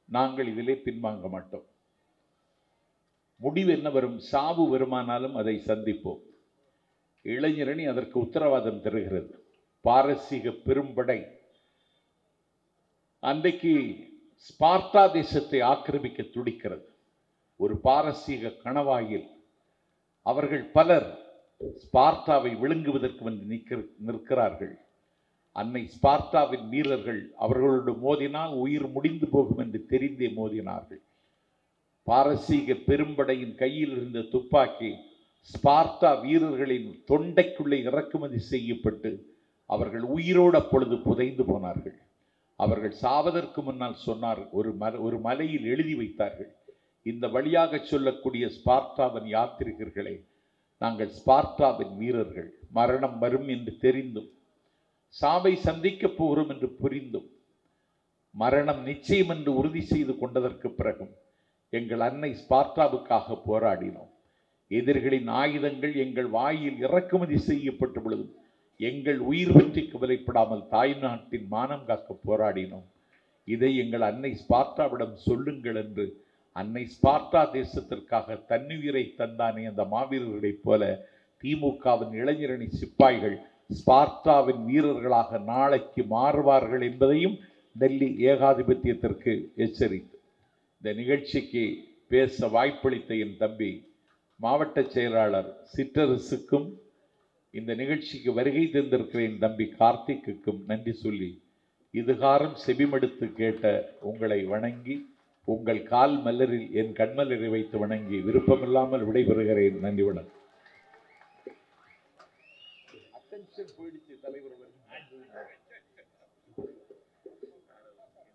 நாங்கள் இதிலே பின்வாங்க மாட்டோம். முடிவு என்ன வரும், சாவு வருமானாலும் அதை சந்திப்போம். இளைஞரணி அதற்கு உத்தரவாதம் தருகிறது. பாரசீக பெரும்படை அன்றைக்கு ஸ்பார்ட்டா தேசத்தை ஆக்கிரமிக்க துடிக்கிறது. ஒரு பாரசீக கணவாயில் அவர்கள் பலர் ஸ்பார்ட்டாவை விழுங்குவதற்கு வந்து நிற்கிறார்கள். அன்னை ஸ்பார்ட்டாவின் வீரர்கள் அவர்களோடு மோதினால் உயிர் முடிந்து போகும் என்று தெரிந்தே மோதினார்கள். பாரசீக பெரும்படையின் கையில் இருந்த துப்பாக்கி ஸ்பார்ட்டா வீரர்களின் தொண்டைக்குள்ளே இறக்குமதி செய்யப்பட்டு அவர்கள் உயிரோடு அப்பொழுது புதைந்து போனார்கள். அவர்கள் சாவதற்கு முன்னால் சொன்னார், ஒரு மலையில் எழுதி வைத்தார்கள், இந்த வழியாக சொல்லக்கூடிய ஸ்பார்ட்டாவின் யாத்திரிகர்களே, நாங்கள் ஸ்பார்ட்டாவின் வீரர்கள், மரணம் வரும் என்று தெரிந்தும் சாவை சந்திக்கப் போகிறோம் என்று புரிந்தும் மரணம் நிச்சயம் என்று உறுதி செய்து கொண்டதற்கு பிறகும் எங்கள் அன்னை ஸ்பார்ட்டாவுக்காக போராடினோம். எதிரிகளின் ஆயுதங்கள் எங்கள் வாயில் இறக்குமதி செய்யப்பட்ட பொழுதும் எங்கள் உயிர் பற்றி கவலைப்படாமல் தாய்நாட்டின் மானம் காக்க போராடினோம். இதை எங்கள் அன்னை ஸ்பார்ட்டாவிடம் சொல்லுங்கள் என்று அன்னை ஸ்பார்ட்டா தேசத்திற்காக தன்னுயிரை தந்தானே அந்த மாவீரர்களைப் போல திமுகவின் இளைஞரணி சிப்பாய்கள் ஸ்பார்ட்டாவின் வீரர்களாக நாளைக்கு மாறுவார்கள் என்பதையும் டெல்லி ஏகாதிபத்தியத்திற்கு எச்சரித்து இந்த நிகழ்ச்சிக்கு பேச வாய்ப்பளித்த என் தம்பி மாவட்ட செயலாளர் சிற்றரசுக்கும் இந்த நிகழ்ச்சிக்கு வருகை தந்திருக்கிற என் தம்பி கார்த்திக்குக்கும் நன்றி சொல்லி இதுகாரம் செவிமடுத்து கேட்ட உங்களை வணங்கி உங்கள் கால் மலரில் என் கண்மலரை வைத்து வணங்கி விருப்பமில்லாமல் விடைபெறுகிறேன். நன்றி, வணக்கம். அட்டென்ஷன் போயிடுச்சு தலைவர்.